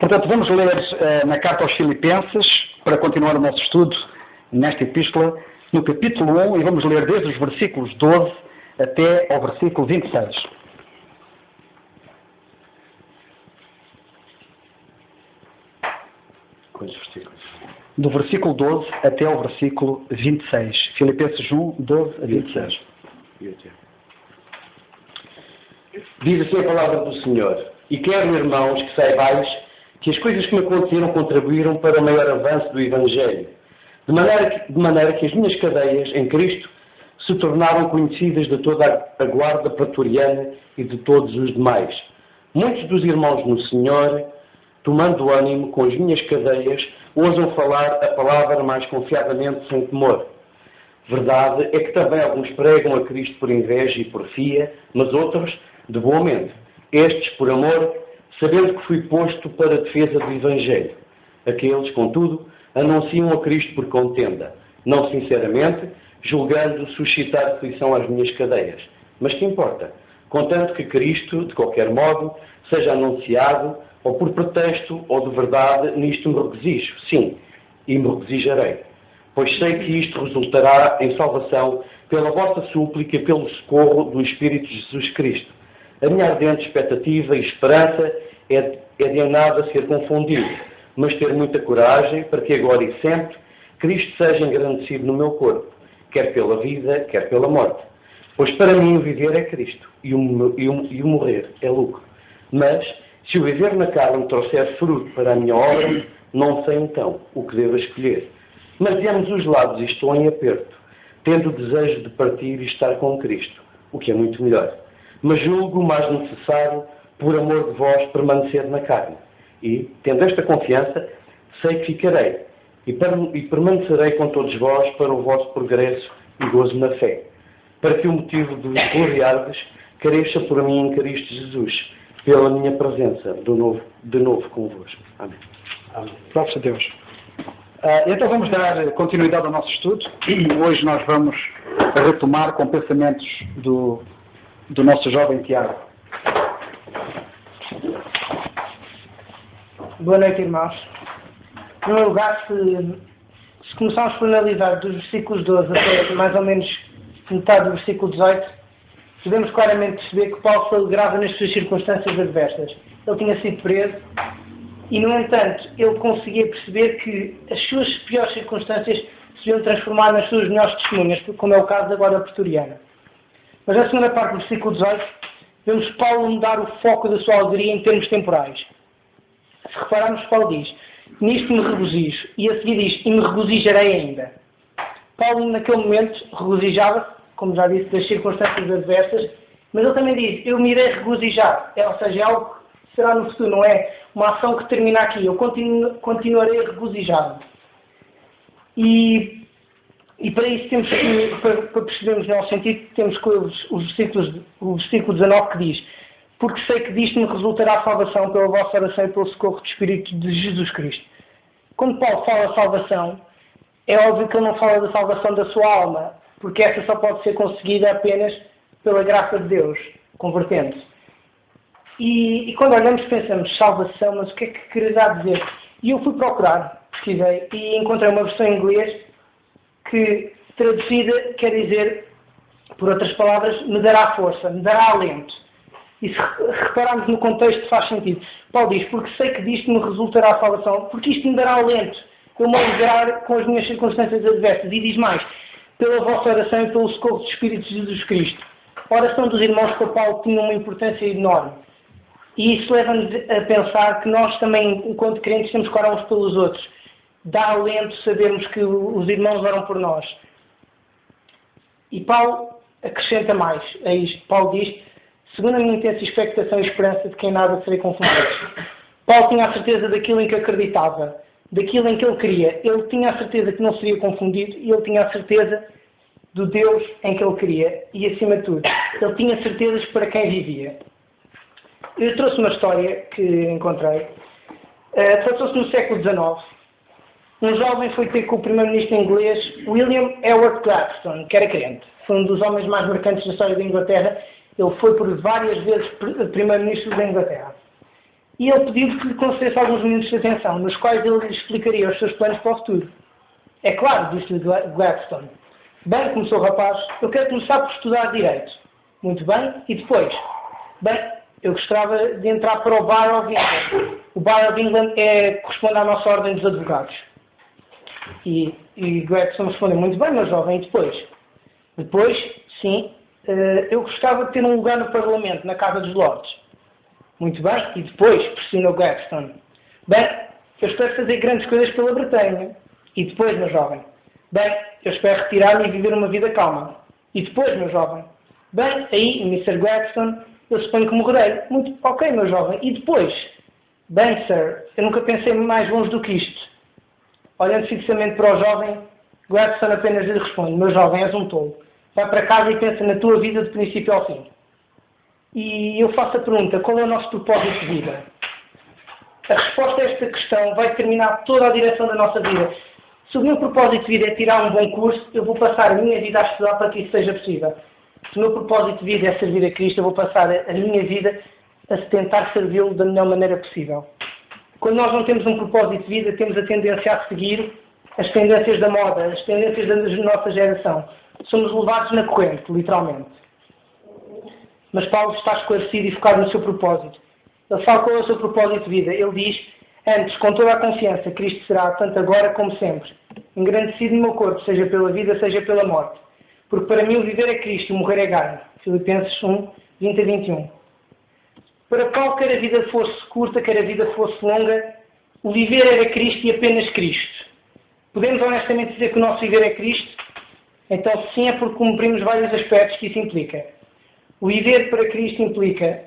Portanto, vamos ler na carta aos Filipenses, para continuar o nosso estudo nesta epístola, no capítulo 1, e vamos ler desde os versículos 12 até ao versículo 26. Quantos versículos? Do versículo 12 até ao versículo 26. Filipenses 1, 12 a 26. Diz assim a palavra do Senhor: E quero, irmãos, que saibais que as coisas que me aconteceram contribuíram para o maior avanço do Evangelho, de maneira que as minhas cadeias em Cristo se tornaram conhecidas de toda a guarda pretoriana e de todos os demais. Muitos dos irmãos no Senhor, tomando ânimo com as minhas cadeias, ousam falar a palavra mais confiadamente sem temor. Verdade é que também alguns pregam a Cristo por inveja e porfia, mas outros de boa mente. Estes, por amor, sabendo que fui posto para a defesa do Evangelho. Aqueles, contudo, anunciam a Cristo por contenda, não sinceramente, julgando suscitar aflição às minhas cadeias. Mas que importa? Contanto que Cristo, de qualquer modo, seja anunciado, ou por pretexto, ou de verdade, nisto me regozijo. Sim, e me regozijarei. Pois sei que isto resultará em salvação pela vossa súplica e pelo socorro do Espírito de Jesus Cristo. A minha ardente expectativa e esperança é de em nada ser confundido, mas ter muita coragem para que agora e sempre Cristo seja engrandecido no meu corpo, quer pela vida, quer pela morte. Pois para mim o viver é Cristo e o morrer é lucro. Mas, se o viver na carne trouxer fruto para a minha obra, não sei então o que devo escolher. Mas de ambos os lados estou em aperto, tendo o desejo de partir e estar com Cristo, o que é muito melhor. Mas julgo mais necessário, por amor de vós, permanecer na carne. E, tendo esta confiança, sei que ficarei e permanecerei com todos vós para o vosso progresso e gozo na fé, para que o motivo de vos gloriardes cresça por mim em Cristo Jesus, pela minha presença de novo convosco. Amém. Amém. Glórias a Deus. Então vamos dar continuidade ao nosso estudo. Hoje nós vamos retomar com pensamentos do nosso jovem Tiago. Boa noite, irmãos. Em primeiro lugar, se começarmos por analisar dos versículos 12 até mais ou menos metade do versículo 18, podemos claramente perceber que Paulo se alegrava nas suas circunstâncias adversas. Ele tinha sido preso e, no entanto, ele conseguia perceber que as suas piores circunstâncias se iam transformar nas suas melhores testemunhas, como é o caso da guarda pretoriana. Mas na segunda parte do versículo 18, vemos Paulo mudar o foco da sua alegria em termos temporais. Se repararmos, Paulo diz: nisto me regozijo, e a seguir diz: e me regozijarei ainda. Paulo, naquele momento, regozijava-se, como já disse, das circunstâncias adversas, mas ele também diz: eu me irei regozijar. Ou seja, é algo que será no futuro, não é uma ação que termina aqui. Eu continuarei a regozijar-me. E para isso temos que, para percebermos o nosso sentido, temos que o versículo 19 que diz: porque sei que disto me resultará salvação pela vossa oração e pelo socorro do Espírito de Jesus Cristo. Quando Paulo fala salvação, é óbvio que ele não fala da salvação da sua alma, porque essa só pode ser conseguida apenas pela graça de Deus, convertendo-se. E quando olhamos pensamos, salvação, mas o que é que quererá dizer? E eu fui procurar, pesquisei, e encontrei uma versão em inglês que, traduzida, quer dizer, por outras palavras, me dará força, me dará alento. E se repararmos no contexto faz sentido. Paulo diz: porque sei que disto me resultará salvação, porque isto me dará alento, eu me alegrar com as minhas circunstâncias adversas. E diz mais: pela vossa oração e pelo socorro do Espírito de Jesus Cristo. A oração dos irmãos para Paulo tinha uma importância enorme. E isso leva-nos a pensar que nós também, enquanto crentes, temos que orar uns pelos outros. Dá alento sabermos que os irmãos oram por nós. E Paulo acrescenta mais a isto. Paulo diz: segundo a minha intensa expectação e esperança de quem nada serei confundido. Paulo tinha a certeza daquilo em que acreditava, daquilo em que ele queria. Ele tinha a certeza que não seria confundido e ele tinha a certeza do Deus em que ele queria. E, acima de tudo, ele tinha certezas para quem vivia. Eu trouxe uma história que encontrei. Tratou-se no século XIX. Um jovem foi ter com o primeiro-ministro inglês William Ewart Gladstone, que era crente. Foi um dos homens mais marcantes da história da Inglaterra. Ele foi por várias vezes primeiro-ministro da Inglaterra. e ele pediu que lhe concedesse alguns minutos de atenção, nos quais ele lhe explicaria os seus planos para o futuro. É claro, disse-lhe Gladstone. Bem, começou o rapaz, eu quero começar por estudar Direito. Muito bem, e depois? Bem, eu gostava de entrar para o Bar of England. O Bar of England corresponde à nossa ordem dos advogados. E Gladstone respondeu, muito bem, meu jovem, e depois? Depois, sim, eu gostava de ter um lugar no Parlamento, na Casa dos Lordes. Muito bem, e depois, pressionou Gladstone. Bem, eu espero fazer grandes coisas pela Bretanha. E depois, meu jovem? Bem, eu espero retirar-me e viver uma vida calma. E depois, meu jovem? Bem, aí, Mr. Gladstone, eu suponho que morrerei. Muito ok, meu jovem. E depois? Bem, sir, eu nunca pensei mais longe do que isto. Olhando fixamente para o jovem, Gladstone apenas lhe responde, meu jovem, és um tolo. Vai para casa e pensa na tua vida de princípio ao fim. E eu faço a pergunta, qual é o nosso propósito de vida? A resposta a esta questão vai determinar toda a direção da nossa vida. Se o meu propósito de vida é tirar um bom curso, eu vou passar a minha vida a estudar para que isso seja possível. Se o meu propósito de vida é servir a Cristo, eu vou passar a minha vida a tentar servi-lo da melhor maneira possível. Quando nós não temos um propósito de vida, temos a tendência a seguir as tendências da moda, as tendências da nossa geração. Somos levados na corrente, literalmente. Mas Paulo está esclarecido e focado no seu propósito. Ele fala qual é o seu propósito de vida. Ele diz, antes, com toda a confiança, Cristo será, tanto agora como sempre, engrandecido no meu corpo, seja pela vida, seja pela morte. Porque para mim o viver é Cristo e o morrer é ganho. Filipenses 1, 20 a 21. Para Paulo, quer a vida fosse curta, quer a vida fosse longa, o viver era Cristo e apenas Cristo. Podemos honestamente dizer que o nosso viver é Cristo? Então, sim, é porque cumprimos vários aspectos que isso implica. O viver para Cristo implica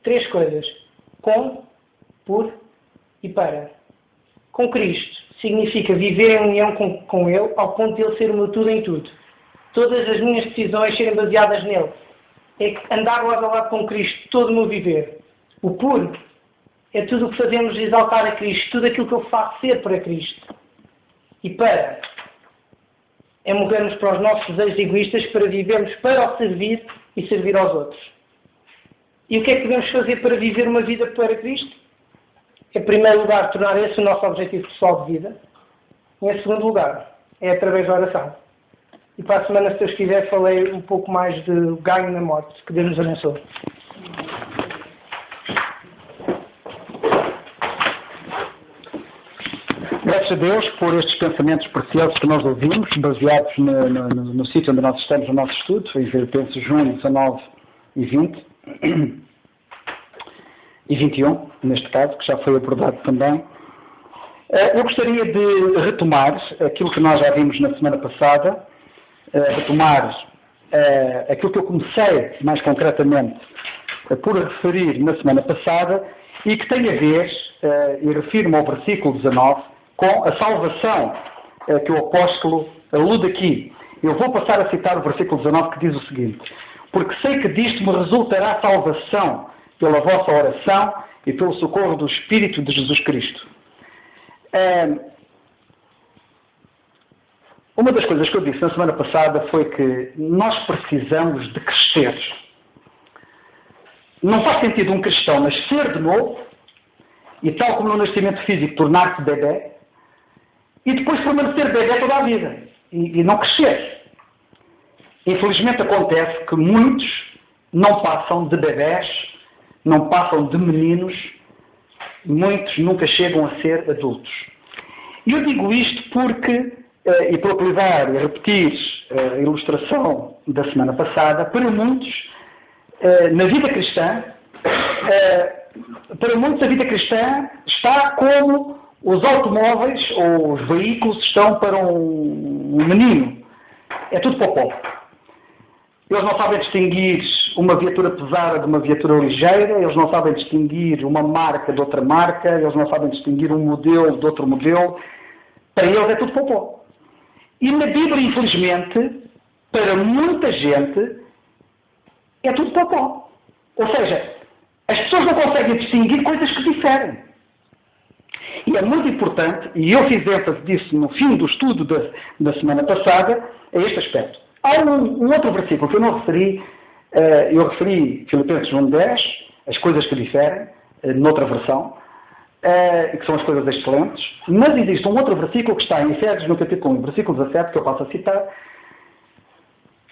3 coisas. Com, por e para. Com Cristo significa viver em união com Ele, ao ponto de Ele ser o meu tudo em tudo. Todas as minhas decisões serem baseadas nele. É andar lado a lado com Cristo, todo o meu viver. O por é tudo o que fazemos de exaltar a Cristo, tudo aquilo que eu faço ser para Cristo. E para é morrermos para os nossos desejos egoístas para vivermos para o servir e servir aos outros. E o que é que devemos fazer para viver uma vida para Cristo? Em primeiro lugar, tornar esse o nosso objetivo pessoal de vida. E em segundo lugar, é através da oração. E para a semana, se Deus quiser, falei um pouco mais de ganho na morte. Que Deus nos abençoe. Graças a Deus por estes pensamentos preciosos que nós ouvimos, baseados no sítio onde nós estamos no nosso estudo, em Filipenses 1, 19 e 20, e 21, neste caso, que já foi abordado também. Eu gostaria de retomar aquilo que nós já vimos na semana passada, retomar aquilo que eu comecei, mais concretamente, por referir na semana passada, e que tem a ver, e refiro-me ao versículo 19, com a salvação que o apóstolo alude aqui. Eu vou passar a citar o versículo 19 que diz o seguinte: porque sei que disto me resultará salvação pela vossa oração e pelo socorro do Espírito de Jesus Cristo. Uma das coisas que eu disse na semana passada foi que nós precisamos de crescer. Não faz sentido um cristão nascer de novo e, tal como no nascimento físico, tornar-se bebé e depois permanecer bebé toda a vida e não crescer. Infelizmente acontece que muitos não passam de bebés, não passam de meninos, muitos nunca chegam a ser adultos. E eu digo isto porque, e para utilizar e repetir a ilustração da semana passada, para muitos, na vida cristã, para muitos a vida cristã está como os automóveis ou os veículos estão para um menino. É tudo popó. Eles não sabem distinguir uma viatura pesada de uma viatura ligeira, eles não sabem distinguir uma marca de outra marca, eles não sabem distinguir um modelo de outro modelo. Para eles é tudo popó. E na Bíblia, infelizmente, para muita gente, é tudo popó. Ou seja, as pessoas não conseguem distinguir coisas que diferem. E é muito importante, e eu fiz ênfase disso no fim do estudo da semana passada, é este aspecto. Há um outro versículo que eu não referi, eu referi Filipenses 1:10, as coisas que diferem, noutra versão, que são as coisas excelentes, mas existe um outro versículo que está em Efésios, no capítulo 1, versículo 17, que eu passo a citar,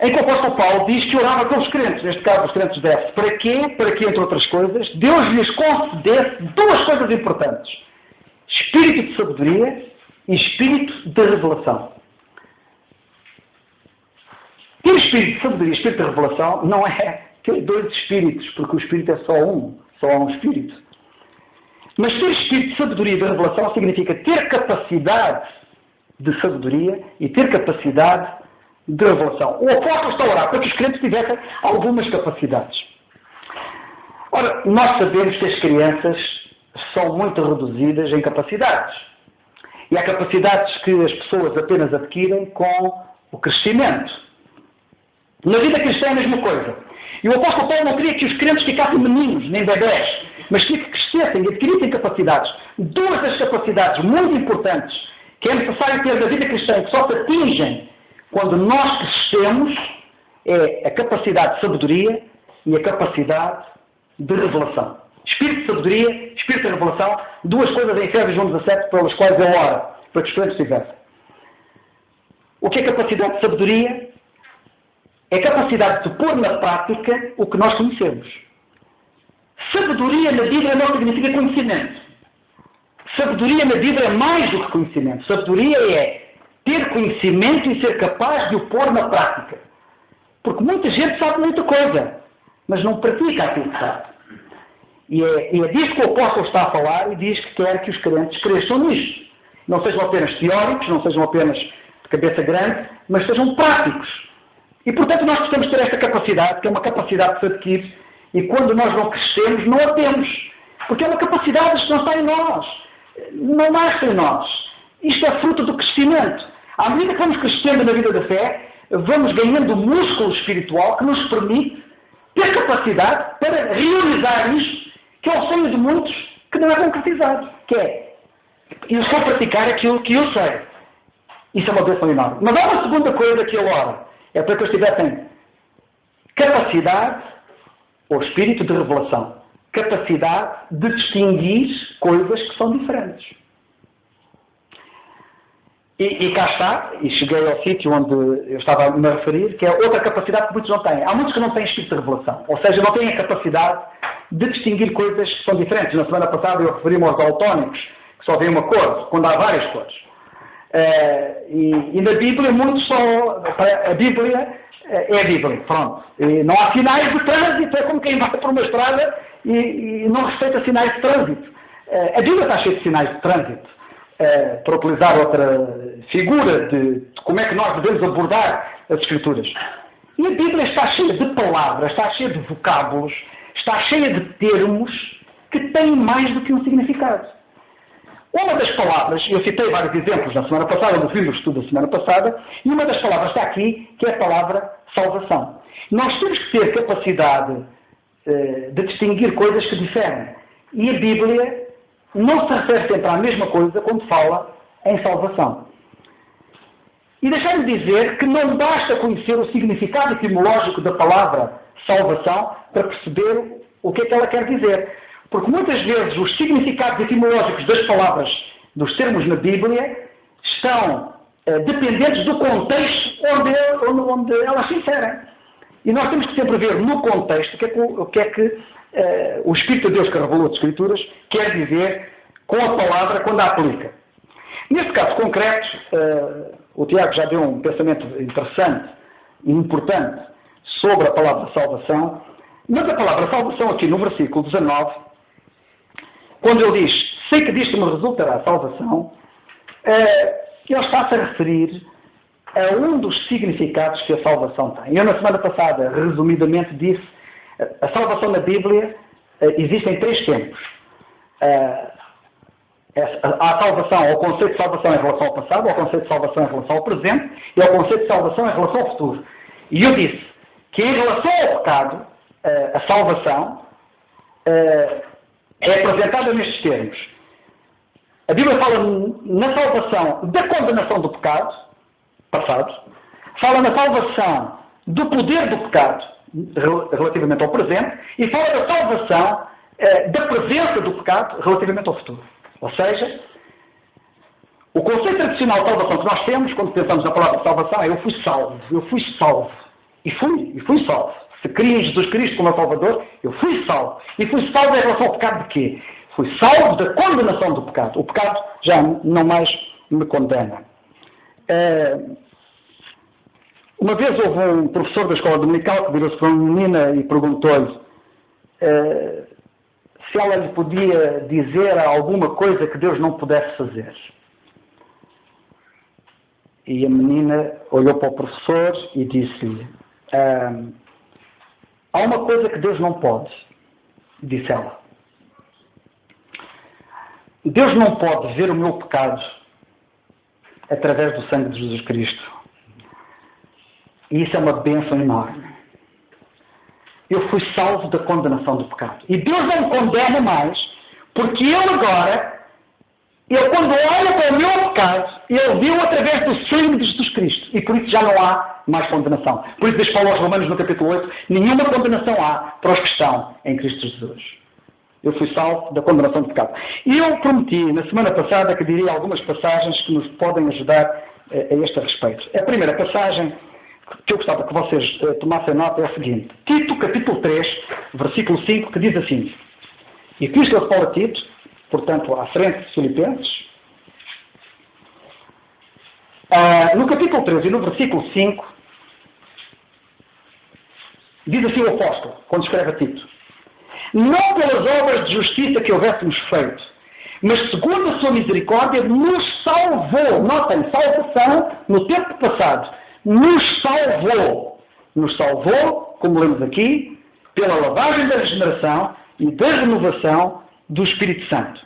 em que o apóstolo Paulo diz que orava pelos crentes, neste caso os crentes de Éfeso. Para quê? Para que, entre outras coisas, Deus lhes concedesse duas coisas importantes: espírito de sabedoria e espírito de revelação. Ter espírito de sabedoria e espírito de revelação não é ter dois espíritos, porque o espírito é só há um espírito. Mas ter espírito de sabedoria e de revelação significa ter capacidade de sabedoria e ter capacidade de revelação. O apóstolo está a orar para que os crentes tivessem algumas capacidades. Ora, nós sabemos que as crianças são muito reduzidas em capacidades. E há capacidades que as pessoas apenas adquirem com o crescimento. Na vida cristã é a mesma coisa. E o apóstolo Paulo não queria que os crentes ficassem meninos, nem bebés, mas queria que crescessem e adquirissem capacidades. Duas das capacidades muito importantes que é necessário ter na vida cristã, que só se atingem quando nós crescemos, é a capacidade de sabedoria e a capacidade de revelação. Espírito de sabedoria, espírito de revelação, duas coisas em Efésios 1:17 pelas quais eu oro, para que os crentes tivessem. O que é capacidade de sabedoria? É a capacidade de pôr na prática o que nós conhecemos. Sabedoria na Bíblia não significa conhecimento. Sabedoria na Bíblia é mais do que conhecimento. Sabedoria é ter conhecimento e ser capaz de o pôr na prática. Porque muita gente sabe muita coisa, mas não pratica aquilo que sabe. E é disso que o apóstolo está a falar e diz que quer que os crentes cresçam nisto. Não sejam apenas teóricos, não sejam apenas de cabeça grande, mas sejam práticos. E, portanto, nós precisamos ter esta capacidade, que é uma capacidade que se adquire, e quando nós não crescemos, não a temos. Porque é uma capacidade que não está em nós. Não nasce em nós. Isto é fruto do crescimento. À medida que vamos crescendo na vida da fé, vamos ganhando músculo espiritual que nos permite ter capacidade para realizar isto, que é o sonho de muitos que não é concretizado. Que é, eu só praticar aquilo que eu sei. Isso é uma bênção enorme. Mas há uma segunda coisa que eu oro. É para que eles tivessem capacidade, ou espírito de revelação. Capacidade de distinguir coisas que são diferentes. E cá está, e cheguei ao sítio onde eu estava a me referir, que é outra capacidade que muitos não têm. Há muitos que não têm espírito de revelação. Ou seja, não têm a capacidade de distinguir coisas que são diferentes. Na semana passada eu referi-me aos daltónicos, que só veem uma cor, quando há várias cores. E na Bíblia, muitos só... A Bíblia é a Bíblia, pronto. E não há sinais de trânsito, é como quem vai por uma estrada e não respeita sinais de trânsito. A Bíblia está cheia de sinais de trânsito. Para utilizar outra figura de como é que nós devemos abordar as Escrituras. E a Bíblia está cheia de palavras, está cheia de vocábulos, está cheia de termos que têm mais do que um significado. Uma das palavras, eu citei vários exemplos na semana passada, no fim do estudo da semana passada, e uma das palavras está aqui, que é a palavra salvação. Nós temos que ter capacidade de distinguir coisas que diferem. E a Bíblia não se refere sempre à mesma coisa quando fala em salvação. E deixar-me dizer que não basta conhecer o significado etimológico da palavra salvação para perceber o que é que ela quer dizer. Porque muitas vezes os significados etimológicos das palavras, dos termos na Bíblia, estão dependentes do contexto onde elas se inserem. E nós temos que sempre ver no contexto o que é que o Espírito de Deus que revelou as Escrituras quer dizer com a palavra quando a aplica. Neste caso concreto, o Tiago já deu um pensamento interessante e importante sobre a palavra salvação, mas a palavra salvação aqui no versículo 19, quando ele diz, sei que disto me resultará a salvação, ele está-se a referir a um dos significados que a salvação tem. Eu na semana passada, resumidamente, disse, a salvação na Bíblia existe em 3 tempos. Há a salvação, o conceito de salvação em relação ao passado, ao conceito de salvação em relação ao presente e ao conceito de salvação em relação ao futuro. E eu disse que em relação ao pecado, a salvação é apresentada nestes termos. A Bíblia fala na salvação da condenação do pecado, passado, fala na salvação do poder do pecado, relativamente ao presente, e fala da salvação da presença do pecado relativamente ao futuro. Ou seja, o conceito tradicional de salvação que nós temos, quando pensamos na palavra salvação, é eu fui salvo. E fui salvo. Se creio em Jesus Cristo como Salvador, eu fui salvo. E fui salvo em relação ao pecado de quê? Fui salvo da condenação do pecado. O pecado já não mais me condena. Uma vez houve um professor da escola dominical que virou-se para uma menina e perguntou-lhe se ela lhe podia dizer alguma coisa que Deus não pudesse fazer. E a menina olhou para o professor e disse-lhe: há uma coisa que Deus não pode, disse ela. Deus não pode ver o meu pecado através do sangue de Jesus Cristo. E isso é uma bênção enorme. Eu fui salvo da condenação do pecado. E Deus não me condena mais, porque Ele agora, Ele quando olha para o meu pecado, Ele viu através do sangue de Jesus Cristo. E por isso já não há mais condenação. Por isso diz Paulo aos Romanos no capítulo 8, nenhuma condenação há para os que estão em Cristo Jesus. Eu fui salvo da condenação do pecado. E eu prometi, na semana passada, que diria algumas passagens que nos podem ajudar a este respeito. A primeira passagem que eu gostava que vocês tomassem nota é a seguinte. Tito, capítulo 3, versículo 5, que diz assim. E aqui estou Paulo a Tito, portanto, à frente de Filipenses. No capítulo 3 e no versículo 5, diz assim o apóstolo, quando escreve a Tito. Não pelas obras de justiça que houvéssemos feito, mas segundo a sua misericórdia, nos salvou. Notem, salvação no tempo passado. Nos salvou. Nos salvou, como lemos aqui, pela lavagem da regeneração e da renovação do Espírito Santo.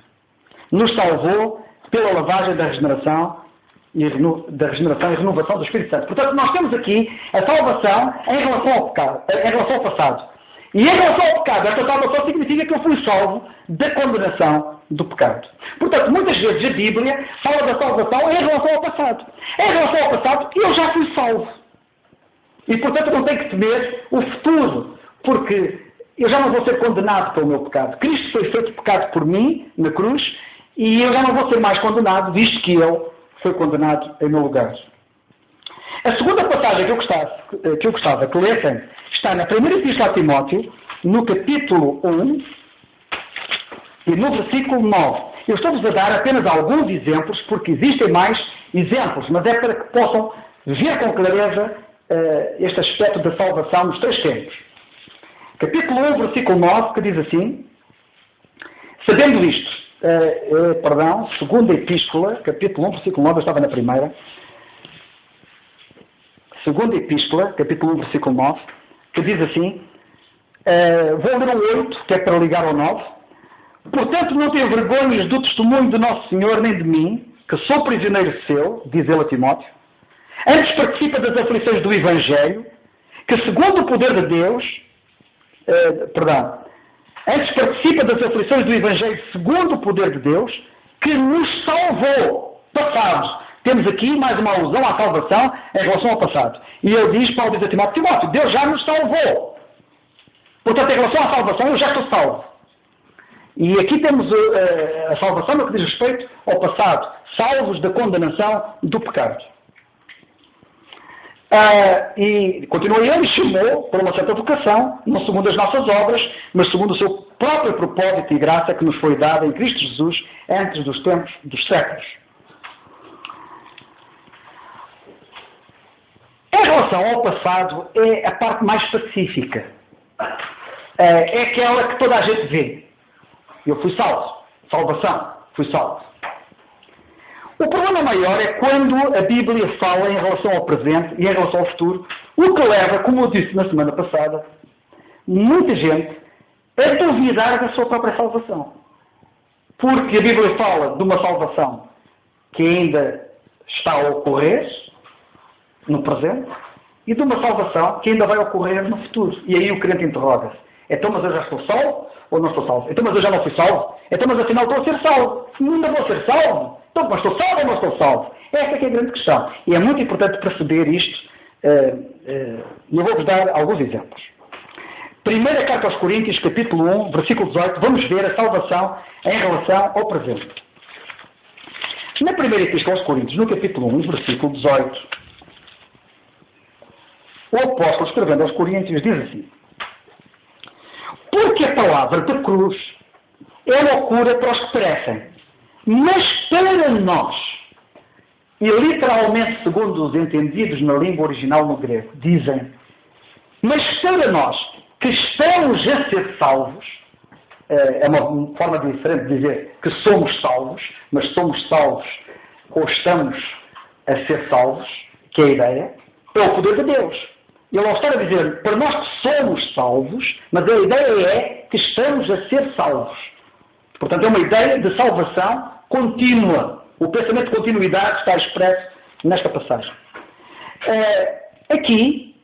Nos salvou pela lavagem da regeneração e renovação do Espírito Santo. Portanto, nós temos aqui a salvação em relação ao pecado, em relação ao passado. E em relação ao pecado, esta salvação significa que eu fui salvo da condenação do pecado. Portanto, muitas vezes a Bíblia fala da salvação em relação ao passado. Em relação ao passado, eu já fui salvo. E, portanto, não tenho que temer o futuro, porque eu já não vou ser condenado pelo meu pecado. Cristo foi feito pecado por mim, na cruz, e eu já não vou ser mais condenado, visto que Ele foi condenado em meu lugar. A segunda passagem que eu gostava que lessem está na primeira epístola a Timóteo, no capítulo 1 e no versículo 9. Eu estou-vos a dar apenas alguns exemplos, porque existem mais exemplos, mas é para que possam ver com clareza este aspecto da salvação nos três tempos. Capítulo 1, versículo 9, que diz assim, sabendo isto, segunda epístola, capítulo 1, versículo 9, eu estava na primeira, segunda epístola, capítulo 1, versículo 9, que diz assim, vou ler o 8, que é para ligar ao 9, portanto não tenho vergonhas do testemunho de Nosso Senhor, nem de mim, que sou prisioneiro seu, diz ele a Timóteo, antes participa das aflições do Evangelho, que segundo o poder de Deus, antes participa das aflições do Evangelho segundo o poder de Deus, que nos salvou, passado. Temos aqui mais uma alusão à salvação em relação ao passado. E ele diz, Paulo diz a Timóteo, Deus já nos salvou. Portanto, em relação à salvação, eu já estou salvo. E aqui temos a salvação no que diz respeito ao passado, salvos da condenação do pecado. E continua ele, chamou por uma certa vocação, não segundo as nossas obras, mas segundo o seu próprio propósito e graça que nos foi dada em Cristo Jesus antes dos tempos dos séculos. Em relação ao passado, é a parte mais pacífica. É aquela que toda a gente vê. Eu fui salvo. Salvação. Fui salvo. O problema maior é quando a Bíblia fala em relação ao presente e em relação ao futuro, o que leva, como eu disse na semana passada, muita gente a duvidar da sua própria salvação. Porque a Bíblia fala de uma salvação que ainda está a ocorrer no presente e de uma salvação que ainda vai ocorrer no futuro. E aí o crente interroga-se. Então, mas eu já estou salvo ou não estou salvo? Então, mas eu já não fui salvo? Então, mas afinal estou a ser salvo. Ainda vou ser salvo? Então, mas estou salvo ou não estou salvo? Esta é que é a grande questão. E é muito importante perceber isto. E eu vou-vos dar alguns exemplos. Primeira carta aos Coríntios, capítulo 1, versículo 18. Vamos ver a salvação em relação ao presente. Na primeira epístola aos Coríntios, no capítulo 1, versículo 18, o apóstolo, escrevendo aos Coríntios, diz assim: porque a palavra da cruz é loucura para os que perecem, mas para nós, e literalmente segundo os entendidos na língua original no grego, dizem, mas para nós que estamos a ser salvos, é uma forma diferente de dizer que somos salvos, mas somos salvos ou estamos a ser salvos, que é a ideia, é o poder de Deus. Ele ao estar a dizer, para nós que somos salvos, mas a ideia é que estamos a ser salvos. Portanto, é uma ideia de salvação contínua. O pensamento de continuidade está expresso nesta passagem. Aqui,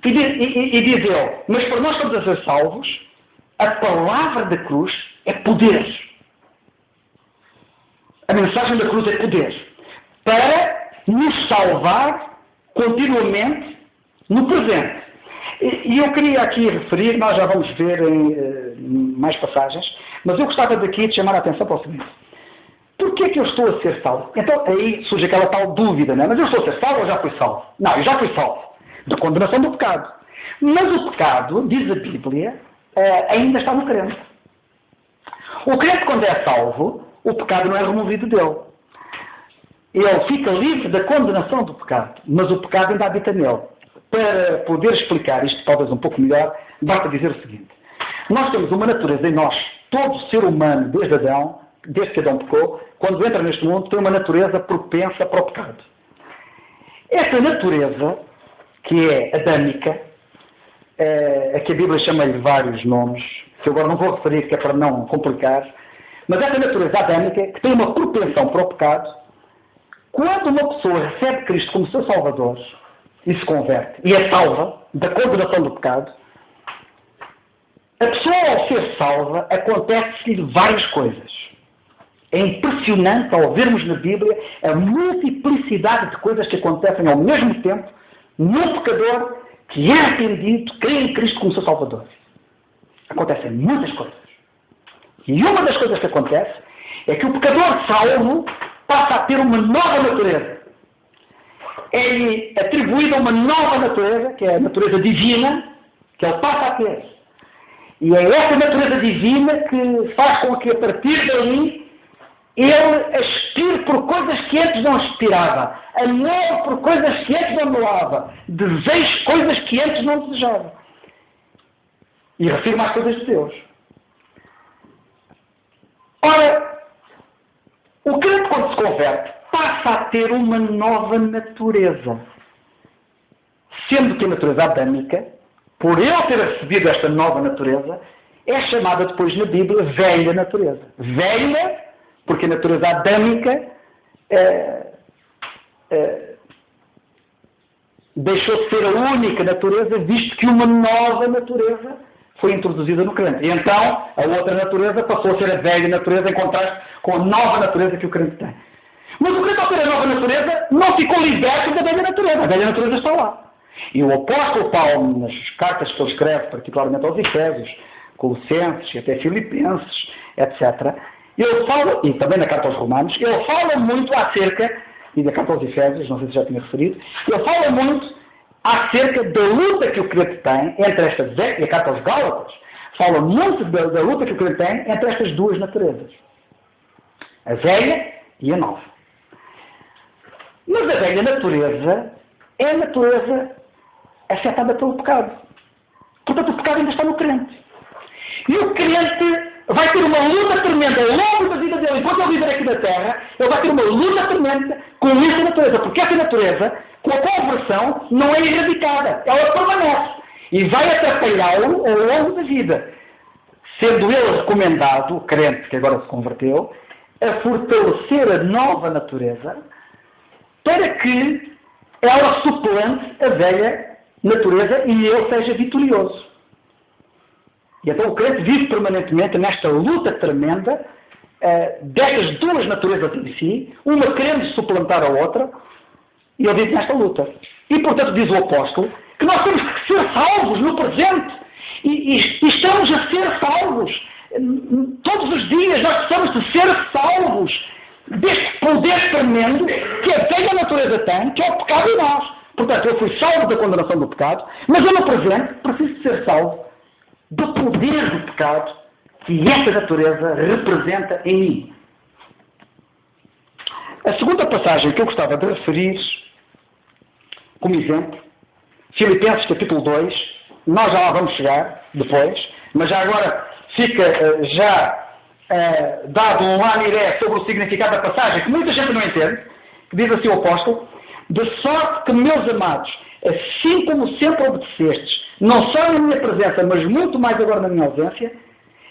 e diz ele, mas para nós que estamos a ser salvos, a palavra da cruz é poder. A mensagem da cruz é poder. Para nos salvar continuamente no presente. E eu queria aqui referir, nós já vamos ver em mais passagens, mas eu gostava daqui de chamar a atenção para o seguinte. Porquê que eu estou a ser salvo? Então aí surge aquela tal dúvida, não é? Mas eu estou a ser salvo ou já fui salvo? Não, eu já fui salvo. Da condenação do pecado. Mas o pecado, diz a Bíblia, ainda está no crente. O crente, quando é salvo, o pecado não é removido dele. Ele fica livre da condenação do pecado, mas o pecado ainda habita nele. Para poder explicar isto talvez um pouco melhor, basta dizer o seguinte. Nós temos uma natureza em nós, todo ser humano, desde Adão, desde que Adão pecou, quando entra neste mundo, tem uma natureza propensa para o pecado. Essa natureza, que é adâmica, a que a Bíblia chama-lhe vários nomes, que eu agora não vou referir, que é para não complicar, mas essa natureza adâmica, que tem uma propensão para o pecado, quando uma pessoa recebe Cristo como seu Salvador e se converte, e é salva da condenação do pecado, a pessoa, ao ser salva, acontece-lhe várias coisas. É impressionante, ao vermos na Bíblia, a multiplicidade de coisas que acontecem ao mesmo tempo num pecador que é arrependido, crê em Cristo como seu Salvador. Acontecem muitas coisas. E uma das coisas que acontece é que o pecador salvo passa a ter uma nova natureza. É-lhe atribuída uma nova natureza, que é a natureza divina, que ele passa a ter. E é essa natureza divina que faz com que, a partir daí, ele aspire por coisas que antes não aspirava, anele por coisas que antes não anelava, deseje coisas que antes não desejava. E refirma às coisas de Deus. Ora, o crente, quando se converte, passa a ter uma nova natureza. Sendo que a natureza adâmica, por ele ter recebido esta nova natureza, é chamada depois na Bíblia velha natureza. Velha, porque a natureza adâmica deixou de ser a única natureza, visto que uma nova natureza foi introduzida no crente. E então, a outra natureza passou a ser a velha natureza em contraste com a nova natureza que o crente tem. Mas o crente, ao ter a nova natureza, não ficou liberto da velha natureza. A velha natureza está lá. E o apóstolo Paulo, nas cartas que ele escreve, particularmente aos Efésios, Colossenses, até Filipenses, etc., ele fala, e também na carta aos Romanos, ele fala muito acerca, e na carta aos Efésios, não sei se já tinha referido, ele fala muito acerca da luta que o crente tem entre estas, e a carta aos Gálatas, fala muito da luta que o crente tem entre estas duas naturezas. A velha e a nova. Mas a velha natureza é a natureza afetada pelo pecado. Portanto, o pecado ainda está no crente. E o crente vai ter uma luta tremenda ao longo da vida dele, enquanto ele viver aqui na Terra, ele vai ter uma luta tremenda com essa natureza, porque essa natureza, com a conversão, não é erradicada, ela permanece e vai atrapalhá-lo ao longo da vida, sendo ele recomendado, o crente que agora se converteu, a fortalecer a nova natureza para que ela suplante a velha natureza e ele seja vitorioso. E então o crente vive permanentemente nesta luta tremenda destas duas naturezas em si, uma querendo suplantar a outra, e ele vive nesta luta. E portanto diz o apóstolo que nós temos que ser salvos no presente. E estamos a ser salvos Todos os dias nós precisamos de ser salvos deste poder tremendo que a velha natureza tem, que é o pecado em nós. Portanto, eu fui salvo da condenação do pecado, mas eu no presente preciso de ser salvo do poder do pecado que esta natureza representa em mim. A segunda passagem que eu gostava de referir como exemplo, Filipenses capítulo 2, nós já lá vamos chegar depois, mas já agora fica dado um lamiré sobre o significado da passagem, que muita gente não entende, que diz assim o apóstolo: de sorte que, meus amados, assim como sempre obedecestes, não só na minha presença, mas muito mais agora na minha ausência,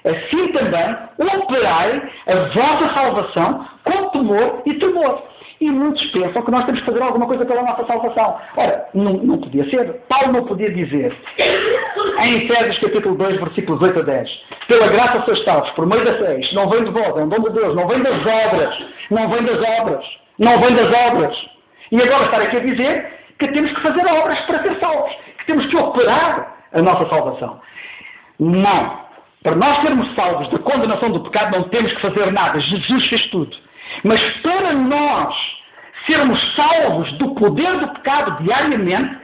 assim também operai a vossa salvação com temor e tremor. E muitos pensam que nós temos que fazer alguma coisa pela nossa salvação. Ora, não podia ser. Paulo não podia dizer, em Efésios capítulo 2, versículos 8 a 10, pela graça sois salvos, por meio da fé, isto não vem de vós, é um dom de Deus, não vem das obras, não vem das obras, não vem das obras. E agora estar aqui a dizer que temos que fazer obras para ser salvos, que temos que operar a nossa salvação. Não. Para nós sermos salvos da condenação do pecado não temos que fazer nada. Jesus fez tudo. Mas para nós sermos salvos do poder do pecado diariamente,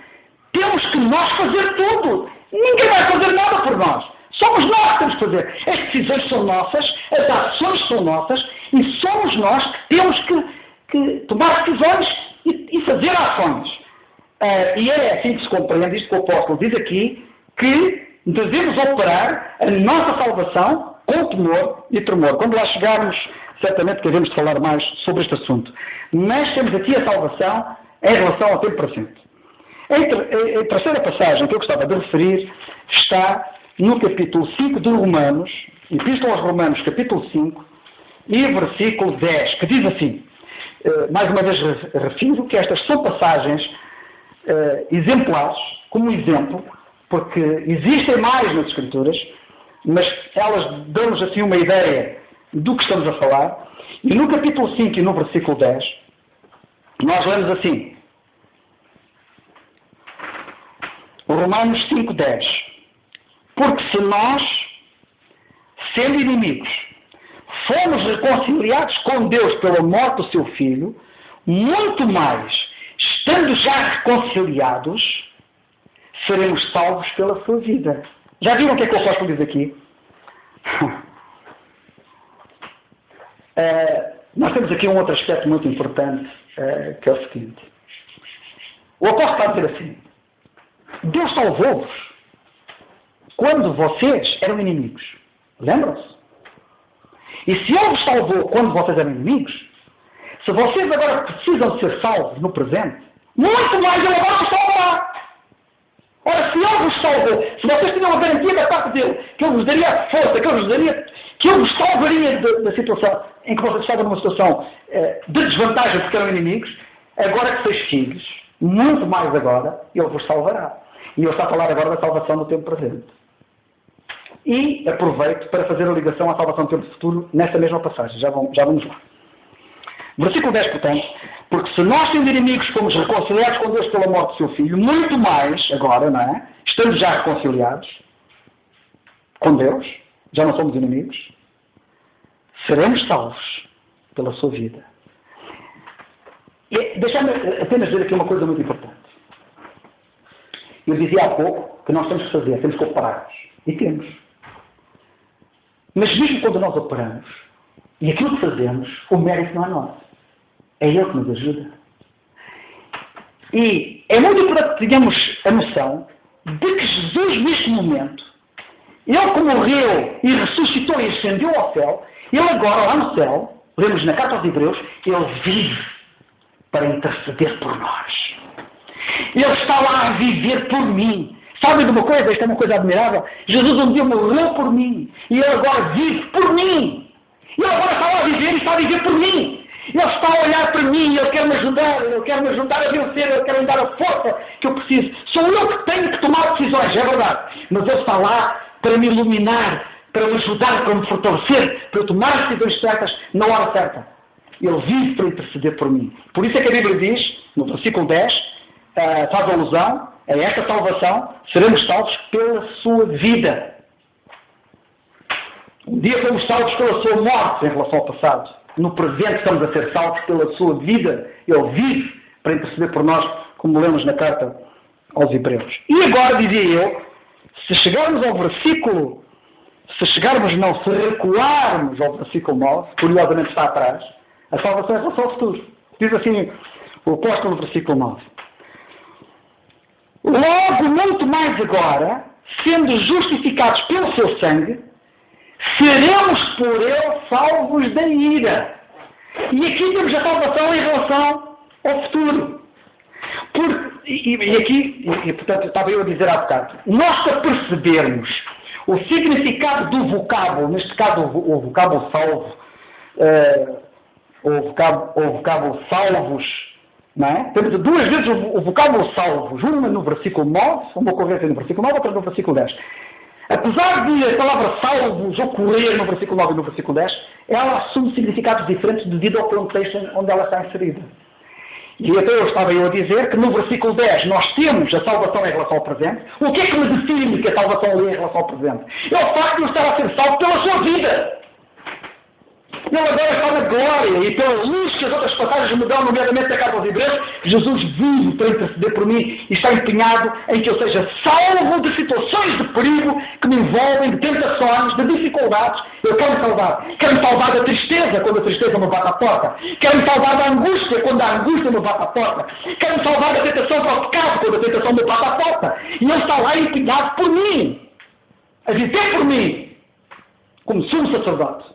temos que nós fazer tudo. Ninguém vai fazer nada por nós. Somos nós que temos que fazer. As decisões são nossas, as ações são nossas, e somos nós que temos que tomar decisões e fazer ações. E é assim que se compreende isto que o apóstolo diz aqui, que devemos operar a nossa salvação com temor e tremor. Quando lá chegarmos, certamente que devemos falar mais sobre este assunto. Mas temos aqui a salvação em relação ao tempo presente. A terceira passagem que eu gostava de referir está no capítulo 5 de Romanos, Epístola aos Romanos, capítulo 5, e versículo 10, que diz assim, mais uma vez refiro que estas são passagens exemplares, como exemplo, porque existem mais nas Escrituras, mas elas dão-nos assim uma ideia do que estamos a falar. E no capítulo 5 e no versículo 10, nós lemos assim, Romanos 5, 10. Porque se nós, sendo inimigos, fomos reconciliados com Deus pela morte do seu Filho, muito mais, estando já reconciliados, seremos salvos pela sua vida. Já viram o que é que o apóstolo diz aqui? Nós temos aqui um outro aspecto muito importante, que é o seguinte. O apóstolo está a dizer assim, Deus salvou-vos quando vocês eram inimigos. Lembram-se? E se Ele vos salvou quando vocês eram inimigos, se vocês agora precisam de ser salvos no presente, muito mais Ele agora vos salvará. Ora, se Ele vos salvou, se vocês tinham a garantia da parte dele, que Ele vos daria a força, que Ele vos salvaria da situação em que vocês estavam numa situação de desvantagem porque eram inimigos, agora que sois filhos, muito mais agora, Ele vos salvará. E Ele está a falar agora da salvação no tempo presente. E aproveito para fazer a ligação à salvação do tempo futuro nesta mesma passagem. Já vamos lá. Versículo 10, portanto, porque se nós, sendo inimigos, fomos reconciliados com Deus pela morte do seu Filho, muito mais agora, não é? Estando já reconciliados com Deus, já não somos inimigos, seremos salvos pela sua vida. E deixa-me apenas dizer aqui uma coisa muito importante. Eu dizia há pouco que nós temos que fazer, temos que operar. E temos. Mas mesmo quando nós operamos, e aquilo que fazemos, o mérito não é nosso. É Ele que nos ajuda. E é muito importante que tenhamos a noção de que Jesus, neste momento, Ele que morreu e ressuscitou e ascendeu ao céu, Ele agora, lá no céu, lemos na carta aos Hebreus, Ele vive para interceder por nós. Ele está lá a viver por mim. Sabem de uma coisa? Isto é uma coisa admirável. Jesus um dia morreu por mim. E Ele agora vive por mim. Ele agora está lá a viver e está a viver por mim. Ele está a olhar para mim, Ele quer me ajudar, Ele quer me ajudar a vencer, Ele quer me dar a força que eu preciso. Sou eu que tenho que tomar decisões, é verdade. Mas Ele está lá para me iluminar, para me ajudar, para me fortalecer, para eu tomar as decisões certas na hora certa. Ele vive para interceder por mim. Por isso é que a Bíblia diz, no versículo 10, faz alusão a esta salvação, seremos salvos pela sua vida. Um dia fomos salvos pela sua morte em relação ao passado. No presente estamos a ser salvos pela sua vida. Ele vive para interceder por nós, como lemos na carta aos Hebreus. E agora, dizia eu, se chegarmos ao versículo, se recuarmos ao versículo 9, curiosamente está atrás, a salvação é em relação ao futuro. Diz assim o apóstolo no versículo 9. Logo, muito mais agora, sendo justificados pelo seu sangue, seremos por ele salvos da ira. E aqui temos a salvação em relação ao futuro. Portanto, estava eu a dizer há bocado, nós para percebermos o significado do vocábulo, neste caso o vocábulo salvo, o vocábulo salvos, não é? Temos duas vezes o vocábulo salvos, uma no versículo 9, uma ocorrência no versículo 9, outra no versículo 10. Apesar de a palavra salvos ocorrer no versículo 9 e no versículo 10, ela assume significados diferentes devido ao contexto onde ela está inserida. E até eu estava a dizer que no versículo 10 nós temos a salvação em relação ao presente. O que é que me define que a salvação ali é em relação ao presente? É o facto de eu estar a ser salvo pela sua vida. Ele agora está na glória e pela luz que as outras passagens me dão, nomeadamente da carta aos Hebreus, Jesus vive para interceder por mim e está empenhado em que eu seja salvo de situações de perigo que me envolvem, de tentações, de dificuldades. Eu quero me salvar. Quero me salvar da tristeza quando a tristeza me bate à porta. Quero me salvar da angústia quando a angústia me bate à porta. Quero me salvar da tentação para o pecado quando a tentação me bate à porta. E Ele está lá empenhado por mim, a viver por mim, como sumo sacerdote.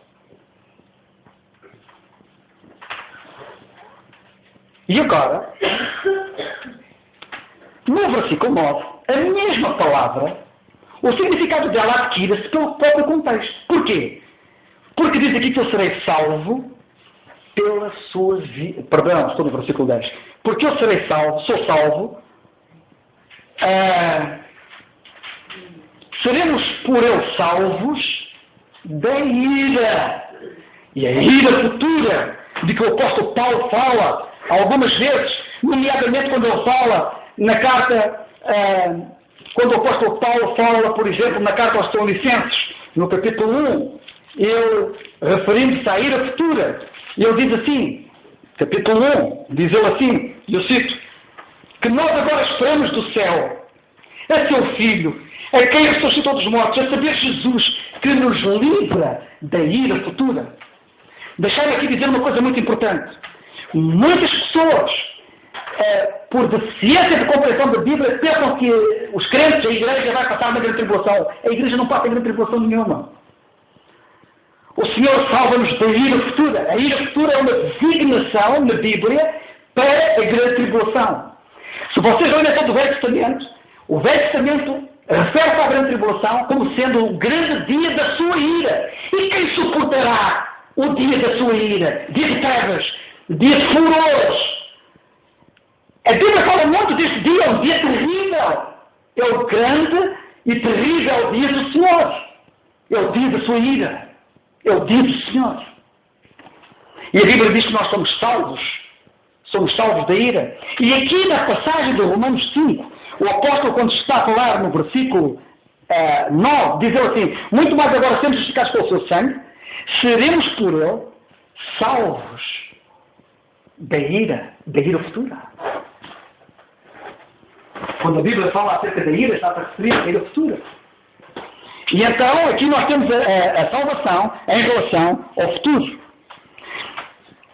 E agora, no versículo 9, a mesma palavra, o significado dela adquire-se pelo próprio contexto. Porquê? Porque diz aqui que eu serei salvo pelas suas vidas. Perdão, estou no versículo 10. Porque eu serei salvo, sou salvo, seremos por ele salvos da ira. E a ira futura, de que o apóstolo Paulo fala algumas vezes, nomeadamente quando ele fala na carta, quando o apóstolo Paulo fala, por exemplo, na carta aos Tessalonicenses, no capítulo 1, ele, referindo-se à ira futura, ele diz assim, capítulo 1, diz ele assim, eu cito, que nós agora esperamos do céu a seu Filho, a quem ressuscitou dos mortos, a saber Jesus, que nos livra da ira futura. Deixar-me aqui dizer uma coisa muito importante. Muitas pessoas, por deficiência de compreensão da Bíblia, pensam que os crentes, a igreja vai passar uma grande tribulação. A igreja não passa grande tribulação nenhuma. O Senhor salva-nos da ira futura. A ira futura é uma designação na Bíblia para a grande tribulação. Se vocês olham todo o Velho Testamento, o Velho Testamento refere-se à grande tribulação como sendo o grande dia da sua ira. E quem suportará o dia da sua ira? Dia de trevas, dia de furores. A Bíblia fala muito deste dia, é um dia terrível. É o grande e terrível dia do Senhor. É o dia da sua ira. É o dia do Senhor. E a Bíblia diz que nós somos salvos da ira. E aqui na passagem de Romanos 5, o apóstolo, quando está a falar no versículo 9, diz ele assim, muito mais agora seremos justificados pelo seu sangue, seremos por ele salvos da ira futura. Quando a Bíblia fala acerca da ira, está a referir à ira futura. E então, aqui nós temos a salvação em relação ao futuro.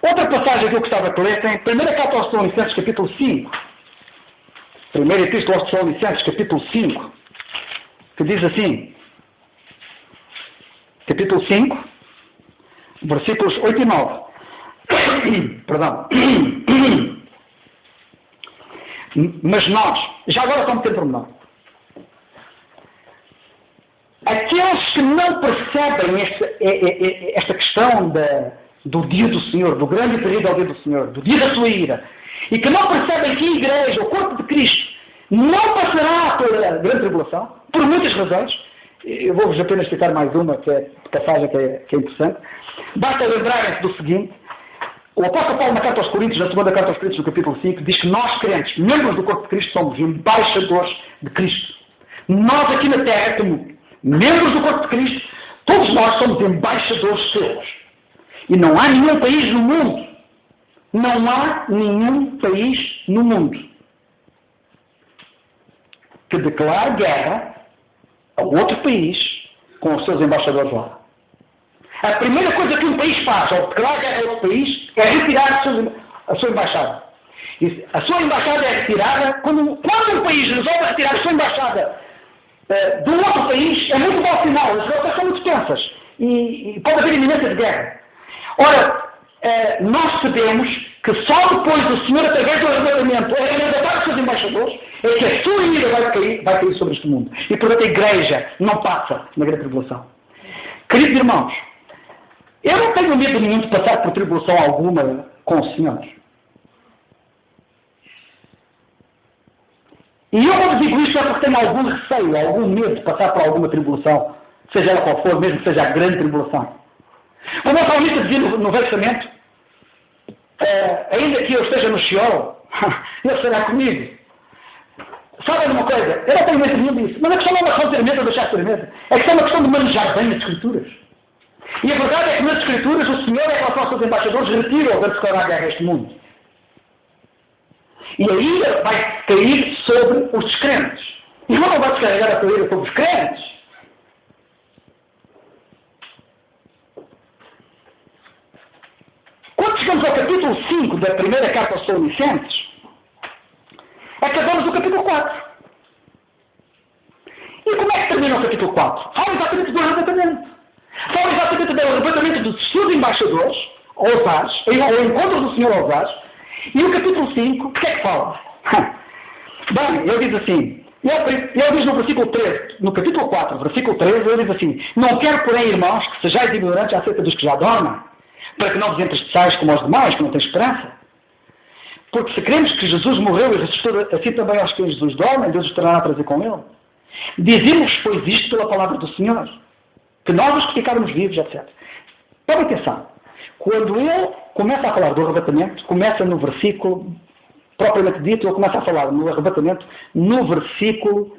Outra passagem que eu gostava de ler tem 1 Carta aos Tessalonicenses, capítulo 5. 1 Epístola aos Tessalonicenses, capítulo 5, que diz assim, capítulo 5, versículos 8 e 9. Perdão. Mas nós, já agora só um pequeno pormenor. Aqueles que não percebem esta questão do dia do Senhor, do grande e terrível dia do Senhor, do dia da sua ira, e que não percebem que a Igreja, o corpo de Cristo, não passará pela grande tribulação, por muitas razões. Eu vou-vos apenas citar mais uma, que é passagem que é interessante. Basta lembrarem-se do seguinte. O apóstolo Paulo, na carta aos Coríntios, na segunda carta aos Coríntios, no capítulo 5, diz que nós, crentes, membros do corpo de Cristo, somos embaixadores de Cristo. Nós aqui na Terra, como membros do corpo de Cristo, Todos nós somos embaixadores seus. E não há nenhum país no mundo, não há nenhum país no mundo que declare guerra a outro país com os seus embaixadores lá. A primeira coisa que um país faz ao declarar guerra a outro país é retirar a sua embaixada. A sua embaixada é retirada quando um país resolve retirar a sua embaixada de um outro país, é muito mau sinal. As relações são muito tensas e pode haver iminência de guerra. Ora, nós sabemos que só depois do Senhor, através do arrebatamento, arrebatar os seus embaixadores, é que a sua ira vai cair sobre este mundo. E, portanto, a Igreja não passa na grande tribulação. Queridos irmãos, eu não tenho medo nenhum de passar por tribulação alguma com o Senhor. E eu quando digo isto é porque tenho algum receio, algum medo de passar por alguma tribulação, seja ela qual for, mesmo que seja a grande tribulação. Quando o salmista dizia no Velho Testamento, ainda que eu esteja no Sheol, ele será comigo. Sabem uma coisa? Eu não tenho medo nenhum disso. Mas a questão não é uma questão de ter medo ou deixar de ter medo. É que é uma questão de manejar bem as Escrituras. E a verdade é que nas Escrituras o Senhor, em relação aos seus embaixadores, retira-os antes de declarar a guerra a este mundo. E a ira vai cair sobre os descrentes. E não vai descarregar a sua ira sobre os crentes. Quando chegamos ao capítulo 5 da primeira carta aos Tessalonicenses, acabamos o capítulo 4. E como é que termina o capítulo 4? Fala exatamente do arrebatamento. Fala exatamente do arrebatamento dos seus embaixadores, aos ares, ao encontro do Senhor aos ares. E o capítulo 5, o que é que fala? Bem, ele diz assim, ele diz no versículo 13, no capítulo 4, versículo 13, ele diz assim: não quero, porém, irmãos, que sejais ignorantes acerca dos que já dormem, para que não vos entristeçais como aos demais, que não têm esperança. Porque se cremos que Jesus morreu e ressuscitou, assim também aos que em Jesus dormem, Deus os trará a trazer com ele. Dizemos, pois, isto pela palavra do Senhor, que nós os que ficarmos vivos, etc. Presta atenção. Quando ele começa a falar do arrebatamento, começa no versículo, propriamente dito, ele começa a falar no arrebatamento no versículo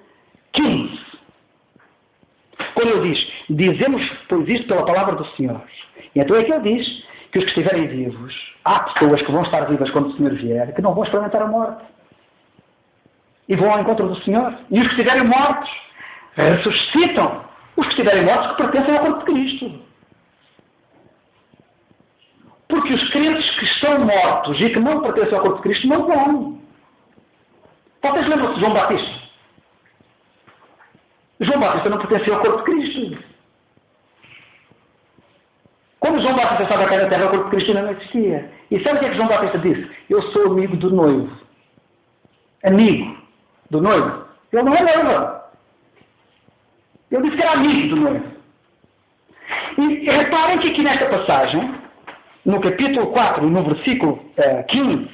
15. Quando ele diz, dizemos, pois, isto pela palavra do Senhor. E então é que ele diz que os que estiverem vivos, há pessoas que vão estar vivas quando o Senhor vier, que não vão experimentar a morte. E vão ao encontro do Senhor. E os que estiverem mortos, ressuscitam. Os que estiverem mortos que pertencem ao corpo de Cristo. Porque os crentes que estão mortos e que não pertencem ao corpo de Cristo não vão. Vocês lembram-se de João Batista? João Batista não pertencia ao corpo de Cristo. Quando João Batista estava aqui na terra, o corpo de Cristo ainda não existia. E sabe o que é que João Batista disse? Eu sou amigo do noivo. Amigo do noivo. Ele não é noivo. Ele disse que era amigo do noivo. E reparem que aqui nesta passagem, no capítulo 4, no versículo 15,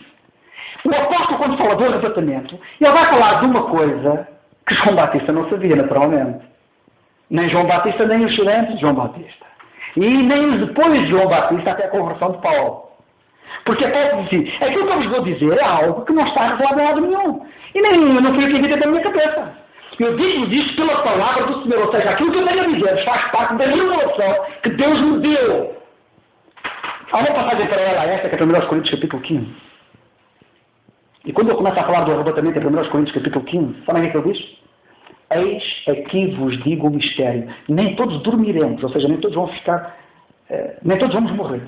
o apóstolo, quando fala do arrebatamento, ele vai falar de uma coisa que João Batista não sabia, naturalmente. Nem João Batista, nem os antes de João Batista. E nem os depois de João Batista, até a conversão de Paulo. Porque Paulo diz assim, aquilo que eu vos vou dizer é algo que não está revelado em lado nenhum. E nem eu não fui aqui dentro da minha cabeça. Eu digo-vos isto pela palavra do Senhor. Ou seja, aquilo que eu tenho a dizer faz parte da revelação que Deus me deu. Há uma passagem paralela a esta, que é 1 Coríntios capítulo 15. E quando eu começo a falar do arrebatamento em 1 Coríntios capítulo 15, sabem o que ele diz? Eis aqui vos digo o mistério. Nem todos dormiremos, ou seja, nem todos vão ficar, nem todos vamos morrer.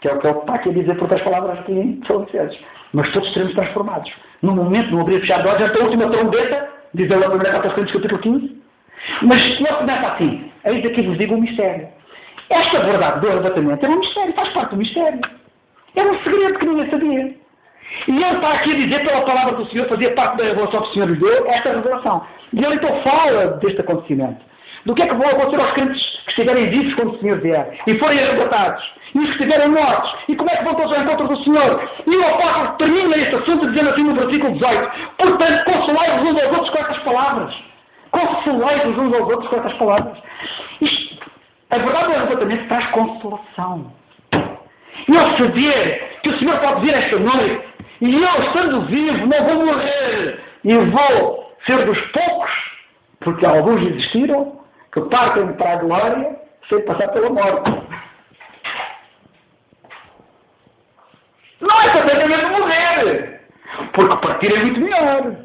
Que é o que ele está aqui a dizer por outras palavras aqui em Filipenses. Mas todos seremos transformados. No momento, no abrir e fechar de olhos, esta última trombeta, diz ele na 1 Coríntios capítulo 15. Mas ele começa assim, eis aqui vos digo o mistério. Esta verdade do arrebatamento é um mistério, faz parte do mistério. É um segredo que ninguém sabia. E ele está aqui a dizer pela palavra do Senhor, fazia parte da revelação que o Senhor lhe deu, esta revelação. E ele então fala deste acontecimento. Do que é que vão acontecer aos crentes que estiverem vivos quando o Senhor vier e forem arrebatados. E os que estiverem mortos. E como é que vão todos ao encontro do Senhor. E o apóstolo termina este assunto dizendo assim no versículo 18. Portanto, consolai-vos uns aos outros com estas palavras. Consolai-vos uns aos outros com estas palavras. Isto, a verdade do arrebatamento traz consolação. E ao saber que o Senhor pode vir esta noite, e eu, estando vivo, não vou morrer, e vou ser dos poucos, porque alguns existiram, que partem para a glória sem passar pela morte. Não é para ter medo de morrer, porque partir é muito melhor.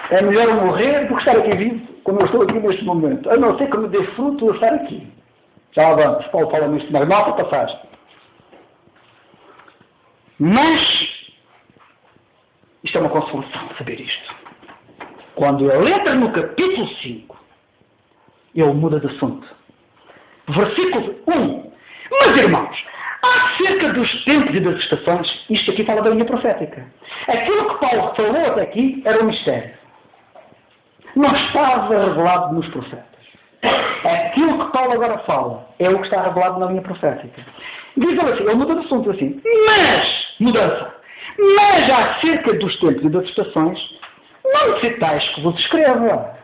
É melhor morrer do que estar aqui vivo, como eu estou aqui neste momento. A não ser que me dê fruto eu estar aqui. Já lá vamos, Paulo fala nisto, mas não há passagem. Mas, isto é uma consolação, saber isto. Quando ele entra no capítulo 5, ele muda de assunto. Versículo 1. Mas, irmãos, acerca dos tempos e das estações, isto aqui fala da linha profética. Aquilo que Paulo falou até aqui era um mistério. Não estava revelado nos profetas. Aquilo que Paulo agora fala é o que está revelado na linha profética. Diz ele assim, ele muda de assunto assim. Mas acerca dos tempos e das estações, não necessitais que vos escreva.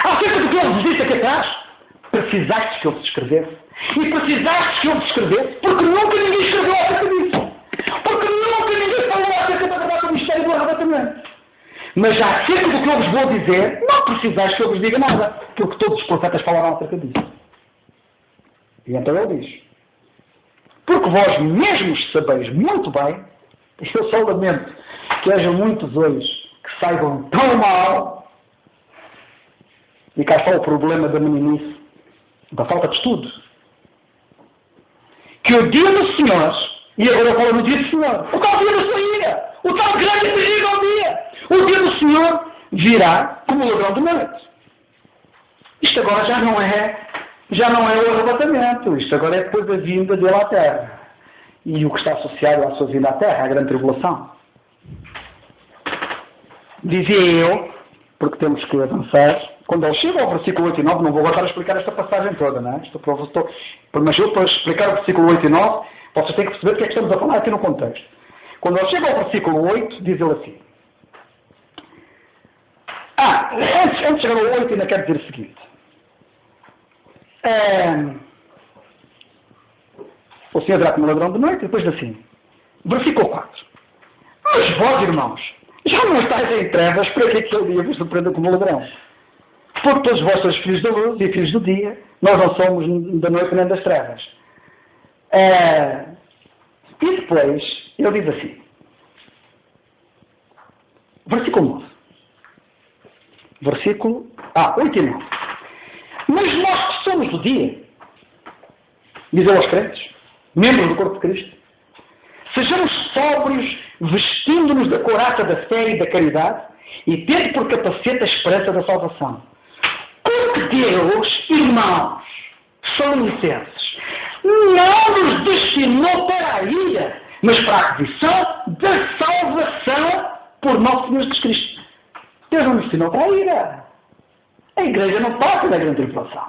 Acerca do que ele vos disse aqui atrás, precisaste que eu vos escrevesse. E precisaste que eu vos escrevesse porque nunca ninguém escreveu acerca disso. Porque nunca ninguém falou acerca da verdade do mistério do arrebatamento. Mas acerca do que eu vos vou dizer, não precisais que eu vos diga nada. Aquilo que todos os profetas falaram acerca disso. E então ele diz, porque vós mesmos sabeis muito bem, eu só lamento que haja muitos hoje que saibam tão mal, e cá está o problema da meninice, da falta de estudo, que o dia do Senhor, e agora eu falo no dia do Senhor, o tal dia da sua ira, o tal grande e terrível dia, o dia do Senhor virá como ladrão de noite. Isto agora já não é o arrebatamento, isto agora é depois da vinda dele à Terra. E o que está associado à sua vinda à Terra, à grande tribulação. Dizia eu, porque temos que avançar, quando ele chega ao versículo 8 e 9, não vou voltar a explicar esta passagem toda, não é? Mas eu, para explicar o versículo 8 e 9, vocês têm que perceber o que é que estamos a falar aqui no contexto. Quando ele chega ao versículo 8, diz ele assim. Antes de chegar ao 8, ainda quero dizer o seguinte. O Senhor virá como ladrão de noite, e depois assim. Versículo 4. Mas vós, irmãos, já não estáis em trevas para que aquele dia vos surpreenda como ladrão. Porque todos vós sois filhos da luz e filhos do dia, nós não somos da noite nem das trevas. E depois, ele diz assim. Versículo 9. Versículo 8 e 9. Mas nós que somos do dia, diz ele aos crentes, membros do corpo de Cristo, sejamos sóbrios, vestindo-nos da couraça da fé e da caridade, e tendo por capacete a esperança da salvação. Porque Deus, irmãos, Salonicenses, não nos destinou para a ira, mas para a aquisição da salvação por nosso Senhor Jesus Cristo. Deus não nos destinou para a ira. A igreja não passa da grande tribulação.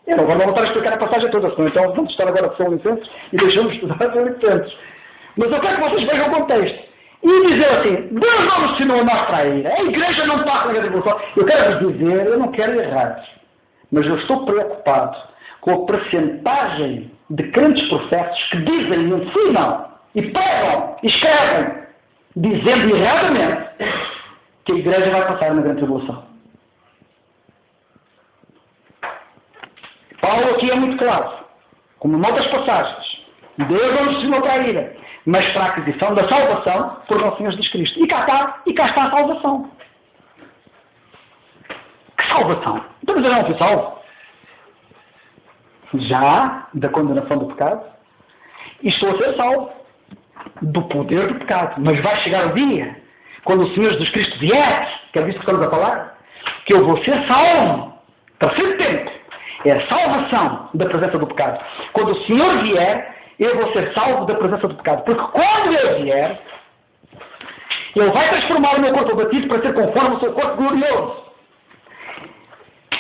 Eu não vou voltar a explicar a passagem toda, senão então vamos estar agora com Salonicenses e deixamos de estudar Salonicenses. Mas eu quero que vocês vejam o contexto. E dizer assim, Deus não nos destinou a nós para a ira. A igreja não passa da grande tribulação. Eu quero vos dizer, eu não quero errar, mas eu estou preocupado com a percentagem de crentes profetas que dizem, ensinam, e pregam, e escrevem, dizendo erradamente que a igreja vai passar na grande tribulação. Paulo aqui é muito claro, como noutras passagens. Deus não nos destinou para a ira, mas para a aquisição da salvação por nosso Senhor Jesus Cristo. E cá está a salvação. Que salvação? Então, mas eu não fui salvo. Já da condenação do pecado, e estou a ser salvo do poder do pecado. Mas vai chegar o dia, quando o Senhor Jesus Cristo vier, que é disso que estamos a falar, que eu vou ser salvo. Terceiro tempo. É a salvação da presença do pecado. Quando o Senhor vier, eu vou ser salvo da presença do pecado. Porque quando Ele vier, Ele vai transformar o meu corpo abatido para ser conforme o seu corpo glorioso.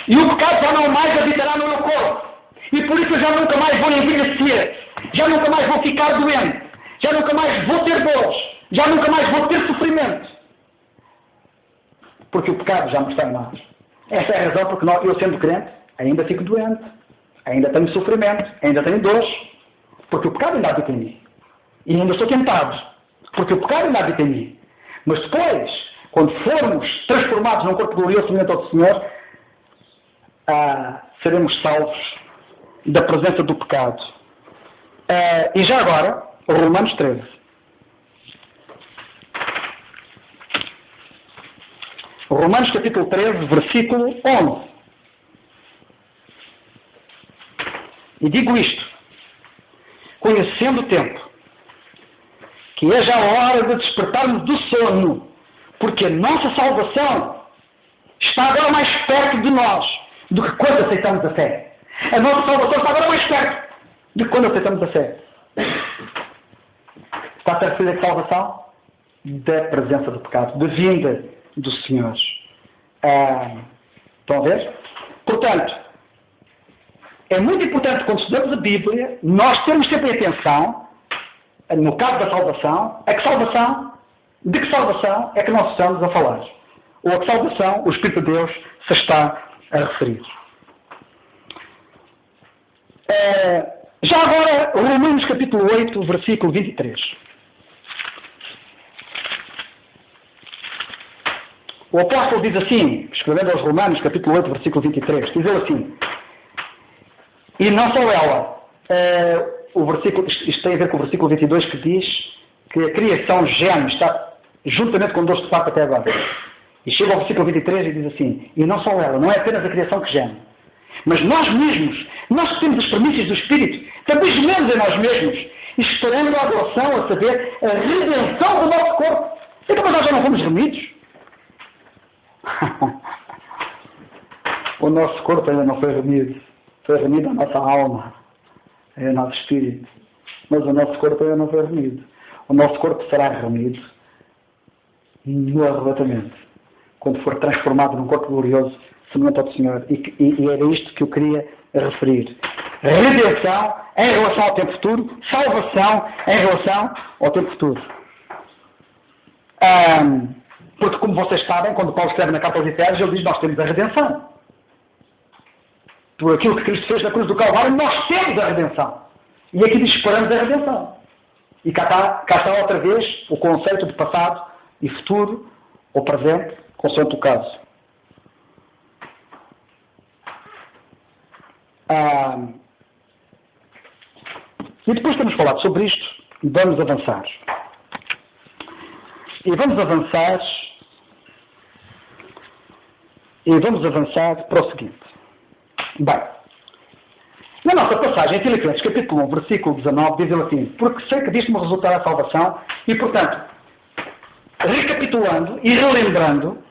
E o pecado já não mais habitará no meu corpo. E por isso eu já nunca mais vou envelhecer. Já nunca mais vou ficar doente. Já nunca mais vou ter dores. Já nunca mais vou ter sofrimento. Porque o pecado já me está em nós. Essa é a razão porque eu, sendo crente, ainda fico doente. Ainda tenho sofrimento. Ainda tenho dores. Porque o pecado ainda habita em mim. E ainda estou tentado. Porque o pecado ainda habita em mim. Mas depois, quando formos transformados num corpo glorioso semelhante ao do Senhor, seremos salvos da presença do pecado. E já agora, Romanos 13. Romanos capítulo 13, versículo 11. E digo isto, conhecendo o tempo, que é já a hora de despertarmos do sono, porque a nossa salvação está agora mais perto de nós do que quando aceitamos a fé. A nossa salvação está agora mais perto do que quando aceitamos a fé. Está a ser referida a salvação? Da presença do pecado, da vinda do Senhor. Estão a ver? Portanto, é muito importante quando estudamos a Bíblia, nós temos sempre atenção, no caso da salvação, de que salvação é que nós estamos a falar? Ou a que salvação o Espírito de Deus se está a referir? Já agora, Romanos capítulo 8, versículo 23. O apóstolo diz assim, escrevendo aos Romanos, capítulo 8, versículo 23, diz ele assim, e não só ela, isto tem a ver com o versículo 22 que diz que a criação geme, está juntamente com dores de parto até agora. E chega ao versículo 23 e diz assim, e não só ela, não é apenas a criação que geme, mas nós mesmos, nós que temos as premissas do Espírito, também gememos em nós mesmos, e esperando a adoção, a saber, a redenção do nosso corpo. Então, mas nós já não fomos remidos? O nosso corpo ainda não foi remido. Foi remido a nossa alma, é o nosso espírito. Mas o nosso corpo ainda não foi remido. O nosso corpo será remido no arrebatamento, quando for transformado num corpo glorioso semelhante ao do Senhor. E era isto que eu queria referir. Redenção em relação ao tempo futuro, salvação em relação ao tempo futuro. Porque, como vocês sabem, quando Paulo escreve na carta aos Efésios, ele diz que nós temos a redenção. Por aquilo que Cristo fez na cruz do Calvário, nós temos a redenção. E aqui diz esperamos a redenção. E cá está outra vez o conceito de passado e futuro, ou presente, consoante o caso. E depois temos falado sobre isto, vamos avançar. E vamos avançar para o seguinte. Bem, na nossa passagem em Filipenses, capítulo 1, versículo 19, diz ele assim, porque sei que disto me resultará a salvação, e portanto, recapitulando e relembrando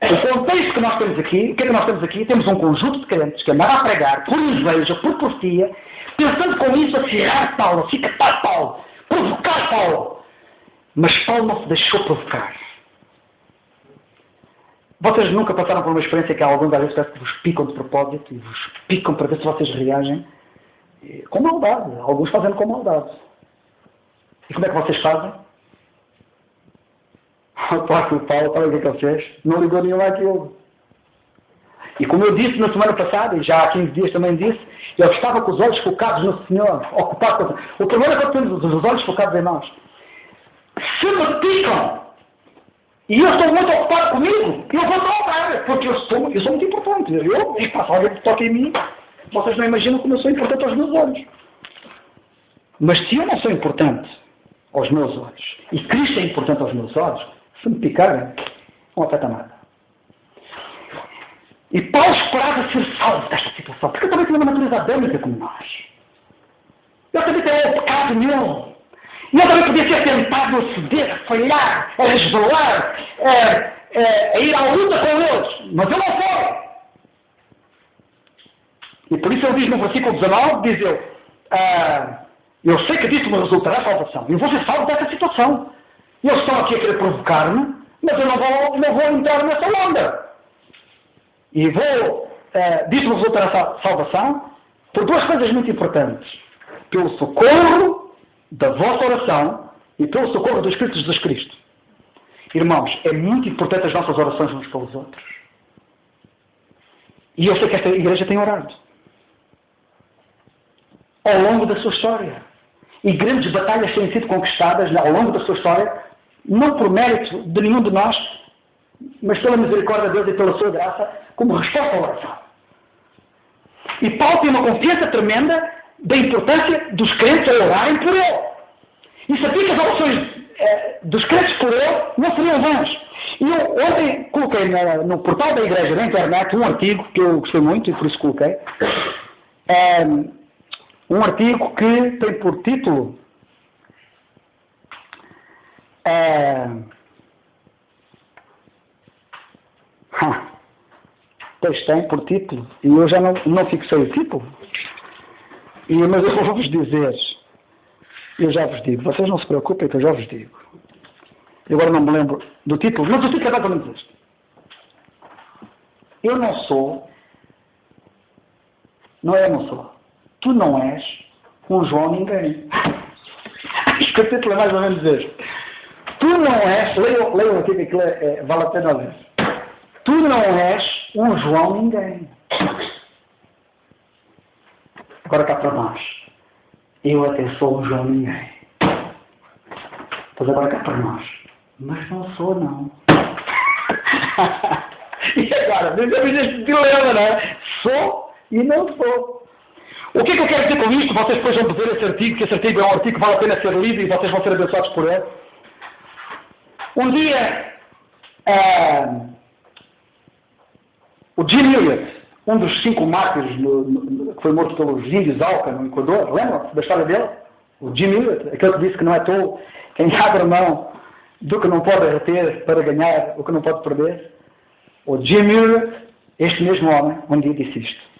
o contexto que nós temos aqui, o que é que nós temos aqui? Temos um conjunto de crentes que andaram a pregar por inveja, por profecia, pensando com isso a ferrar Paulo, a cicatar Paulo, provocar Paulo. Mas Paulo não se deixou provocar. Vocês nunca passaram por uma experiência que alguns às vezes parece que vos picam de propósito e vos picam para ver se vocês reagem com maldade. Alguns fazendo com maldade. E como é que vocês fazem? O apóstolo Paulo, sabe o que ele fez? Não ligou nenhum àquilo. E como eu disse na semana passada, e já há 15 dias também disse, ele estava com os olhos focados no Senhor, ocupado com o Senhor. O problema é quando temos os olhos focados em nós. Se me picam, e eu estou muito ocupado comigo, eu vou trabalhar, porque eu sou muito importante. E passa alguém que toca em mim, vocês não imaginam como eu sou importante aos meus olhos. Mas se eu não sou importante aos meus olhos, e Cristo é importante aos meus olhos, se me picarem, não afeta nada. E Paulo esperava ser salvo desta situação, porque eu também tenho uma natureza adâmica como nós. Eu também tenho um pecado meu. E eu também podia ser tentado a ceder, a falhar, a resvalar, a ir à luta com eles. Mas eu não fui. E por isso ele diz no versículo 19, diz ele, eu sei que disso me resultará a salvação. Eu vou ser salvo dessa situação. E eles estão aqui a querer provocar-me, mas eu não vou entrar nessa onda. E disso me resultará a salvação por duas coisas muito importantes. Pelo socorro da vossa oração e pelo socorro do Espírito de Jesus Cristo. Irmãos, é muito importante as nossas orações uns pelos outros. E eu sei que esta igreja tem orado. Ao longo da sua história. E grandes batalhas têm sido conquistadas ao longo da sua história não por mérito de nenhum de nós, mas pela misericórdia de Deus e pela sua graça, como resposta à oração. E Paulo tem uma confiança tremenda da importância dos crentes a orarem por ele. E sabia que as orações dos crentes por ele não seriam vãs. E eu ontem coloquei no portal da igreja na internet um artigo que eu gostei muito e por isso coloquei. Um artigo que tem por título pois tem por título, e eu já não fixei o título, mas eu vou-vos dizer, eu já vos digo, vocês não se preocupem que eu já vos digo. Eu agora não me lembro do título, mas o título é mais ou menos este. Eu não sou, tu não és um João ninguém. Acho que o título é mais ou menos este. Tu não és, leiam aqui que aquilo vale a pena ler. Tu não és um João ninguém. Agora cá para nós. Eu até sou um João ninguém. Pois agora cá para nós. Mas não sou, não. E agora? Dizemos este dilema, não é? Sou e não sou. O que é que eu quero dizer com isto? Vocês depois vão ver esse artigo, que esse artigo é um artigo que vale a pena ser lido e vocês vão ser abençoados por ele. Um dia, o Jim Elliot, um dos 5 mártires que foi morto pelos índios Auca no Equador, lembram-se da história dele? O Jim Elliot, aquele que disse que não é tolo quem abre mão do que não pode reter para ganhar o que não pode perder. O Jim Elliot, este mesmo homem, um dia disse isto.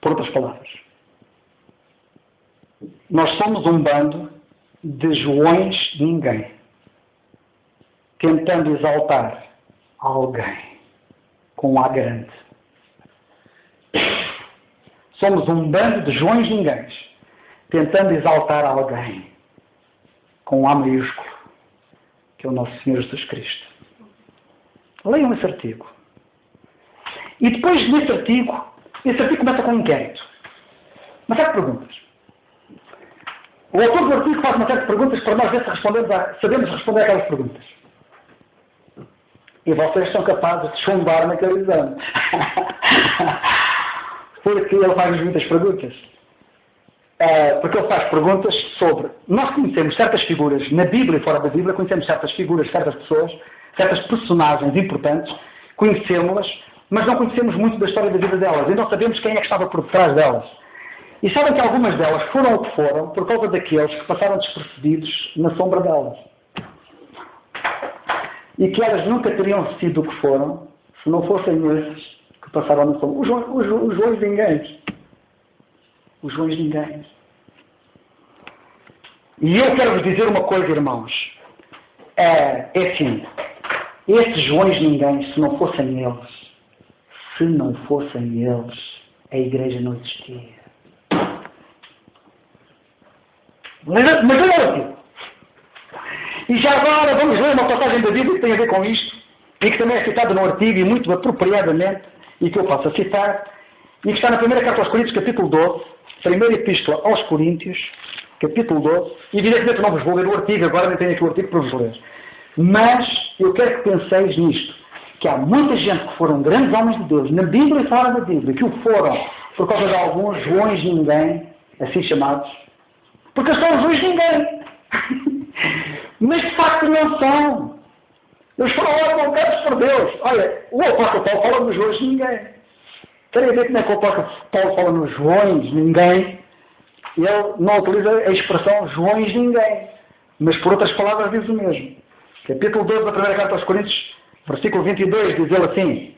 Por outras palavras. Nós somos um bando de Joões de ninguém, tentando exaltar alguém com um A grande. Somos um bando de Joões de ninguém, tentando exaltar alguém com um A maiúsculo, que é o nosso Senhor Jesus Cristo. Leiam esse artigo. E depois nesse artigo começa com um inquérito. Uma série de perguntas. O autor do artigo faz uma série de perguntas para nós ver se sabemos responder aquelas perguntas. E vocês são capazes de chumbar naquele exame. Porque ele faz muitas perguntas. Porque ele faz perguntas sobre... Nós conhecemos certas figuras, na Bíblia e fora da Bíblia, conhecemos certas figuras, certas pessoas, certas personagens importantes, conhecemos-las, mas não conhecemos muito da história da vida delas. E não sabemos quem é que estava por detrás delas. E sabem que algumas delas foram o que foram por causa daqueles que passaram despercebidos na sombra delas. E que elas nunca teriam sido o que foram se não fossem esses que passaram na sombra. Os Joões de ninguém. Os Joões de ninguém. E eu quero vos dizer uma coisa, irmãos. É assim. Esses Joões de ninguém, se não fossem eles, a igreja não existia. Mas olha aqui. E já agora vamos ler uma passagem da Bíblia que tem a ver com isto, e que também é citada no artigo, e muito apropriadamente, e que eu passo a citar, e que está na primeira carta aos Coríntios, capítulo 12, primeira epístola aos Coríntios, capítulo 12, e evidentemente não vos vou ler o artigo, agora nem tenho aqui o artigo para vos ler. Mas eu quero que penseis nisto, que há muita gente que foram grandes homens de Deus, na Bíblia e fora da Bíblia, que o foram por causa de alguns Joões de ninguém, assim chamados, porque são os Joões de ninguém. Mas de facto não são. Eles foram lá convocados por Deus. Olha, o apóstolo Paulo fala nos Joões de ninguém. Querem ver como é que o apóstolo Paulo fala nos Joões de ninguém? Ele não utiliza a expressão Joões de ninguém, mas por outras palavras diz o mesmo. Capítulo 12 da primeira carta aos Coríntios, versículo 22, diz ele assim.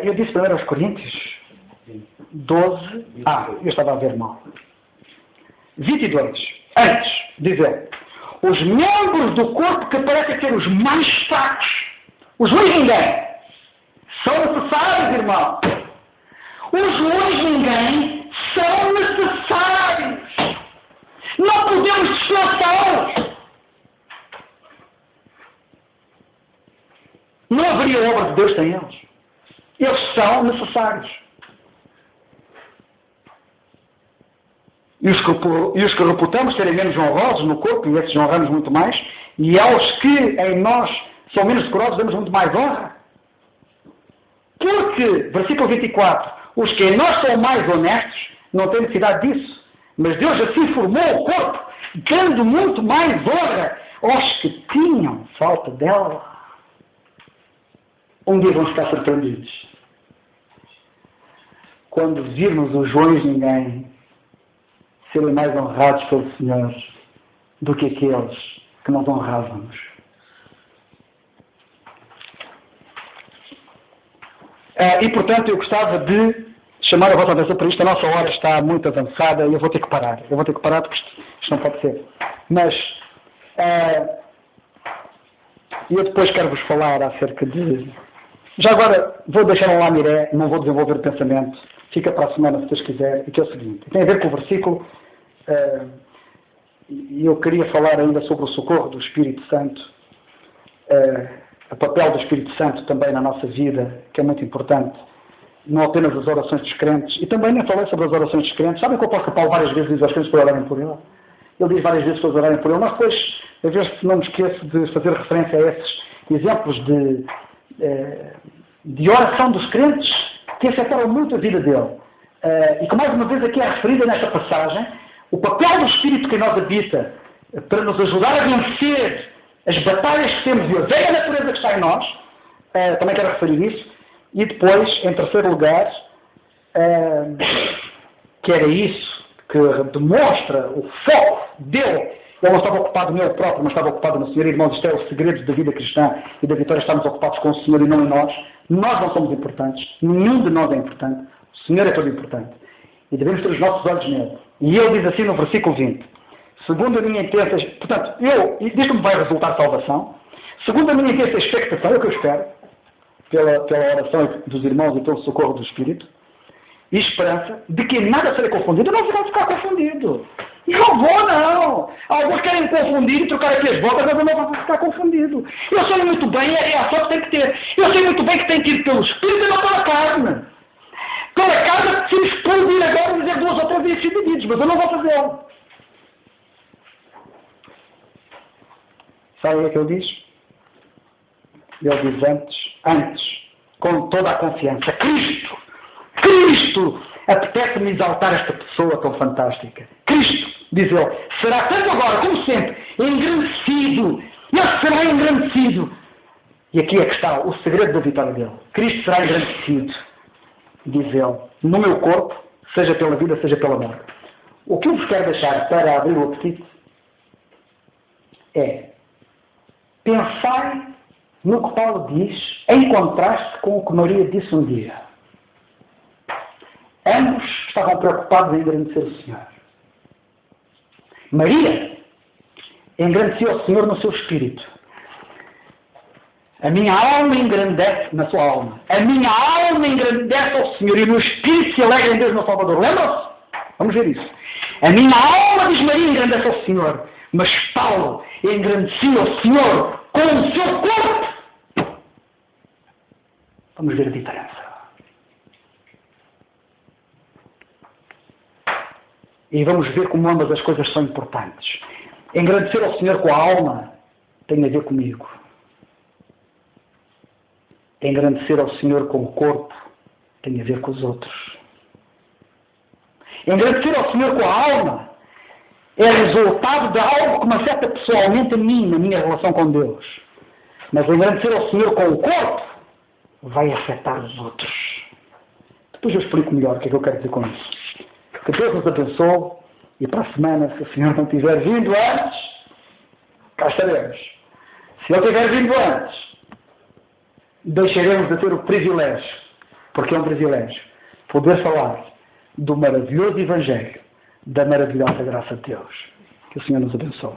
Eu disse primeiro aos Coríntios 12. Eu estava a ver mal. 22. Antes, diz ele, os membros do corpo que parecem ser os mais fracos, os Joões de ninguém, são necessários, irmão. Os Joões de ninguém são necessários. Não podemos dispensá-los. Não haveria obra de Deus sem eles. Eles são necessários. e os que reputamos serem menos honrosos no corpo, e esses honramos muito mais, e aos que em nós são menos decorosos damos muito mais honra. Porque, versículo 24, os que em nós são mais honestos não têm necessidade disso, mas Deus assim formou o corpo, dando muito mais honra aos que tinham falta dela. Um dia vão ficar surpreendidos quando virmos os Joões de ninguém serem mais honrados pelo Senhor do que aqueles que nós honrávamos. E, portanto, eu gostava de chamar a vossa atenção para isto. A nossa hora está muito avançada e eu vou ter que parar. Eu vou ter que parar porque isto não pode ser. Mas eu depois quero-vos falar acerca de... Já agora, vou deixar um lamiré, não vou desenvolver o pensamento. Fica para a semana, se Deus quiser. E que é o seguinte. Tem a ver com o versículo... E eu queria falar ainda sobre o socorro do Espírito Santo. O papel do Espírito Santo também na nossa vida, que é muito importante. Não apenas as orações dos crentes. E também nem falei sobre as orações dos crentes. Sabem que o apóstolo Paulo várias vezes diz aos crentes para orarem por ele? Ele diz várias vezes para orarem por ele. Mas depois, às vezes, não me esqueço de fazer referência a esses exemplos de oração dos crentes que afetaram muito a vida dele. E que mais uma vez aqui é referida nesta passagem, o papel do Espírito que em nós habita para nos ajudar a vencer as batalhas que temos e a velha natureza que está em nós, também quero referir isso. E depois, em terceiro lugar, que era isso que demonstra o foco dele. Ele não estava ocupado nele próprio, mas estava ocupado no Senhor. Irmãos, isto é o segredo da vida cristã e da vitória. Estamos ocupados com o Senhor e não em nós. Nós não somos importantes. Nenhum de nós é importante. O Senhor é todo importante. E devemos ter os nossos olhos nele. E ele diz assim no versículo 20. Segundo a minha intensa... Portanto, diz que me vai resultar salvação. Segundo a minha intensa expectação, é o que eu espero, pela oração dos irmãos e pelo socorro do Espírito, e esperança de que nada será confundido. Eu não vou ficar confundido. Não vou, não. Alguns querem confundir e trocar aqui as voltas, mas eu não vou ficar confundido. Eu sei muito bem a reação que tem que ter. Eu sei muito bem que tem que ir pelo Espírito e não pela carne. Pela carne, se me explodir agora e dizer 2 ou 3 dias seguidos, mas eu não vou fazê-lo. Sabe o que ele diz? Ele diz antes, com toda a confiança, Cristo, apetece-me exaltar esta pessoa tão fantástica. Cristo, diz ele, será tanto agora como sempre engrandecido. Ele será engrandecido. E aqui é que está o segredo da vitória dele. Cristo será engrandecido, diz ele, no meu corpo, seja pela vida, seja pela morte. O que eu vos quero deixar para abrir o apetite é pensai no que Paulo diz, em contraste com o que Maria disse um dia. Ambos estavam preocupados em engrandecer o Senhor. Maria engrandeceu o Senhor no seu espírito. A minha alma engrandece na sua alma. A minha alma engrandece ao Senhor e no espírito se alegra em Deus meu Salvador. Lembram-se? Vamos ver isso. A minha alma, diz Maria, engrandece ao Senhor. Mas Paulo engrandecia o Senhor com o seu corpo. Vamos ver a diferença. E vamos ver como ambas as coisas são importantes. Engrandecer ao Senhor com a alma tem a ver comigo. Engrandecer ao Senhor com o corpo tem a ver com os outros. Engrandecer ao Senhor com a alma é resultado de algo que me afeta pessoalmente a mim, na minha relação com Deus. Mas engrandecer ao Senhor com o corpo vai afetar os outros. Depois eu explico melhor o que é que eu quero dizer com isso. Que Deus nos abençoe e para a semana, se o Senhor não tiver vindo antes, cá estaremos. Se Ele tiver vindo antes, deixaremos de ter o privilégio, porque é um privilégio, poder falar do maravilhoso Evangelho, da maravilhosa graça de Deus. Que o Senhor nos abençoe.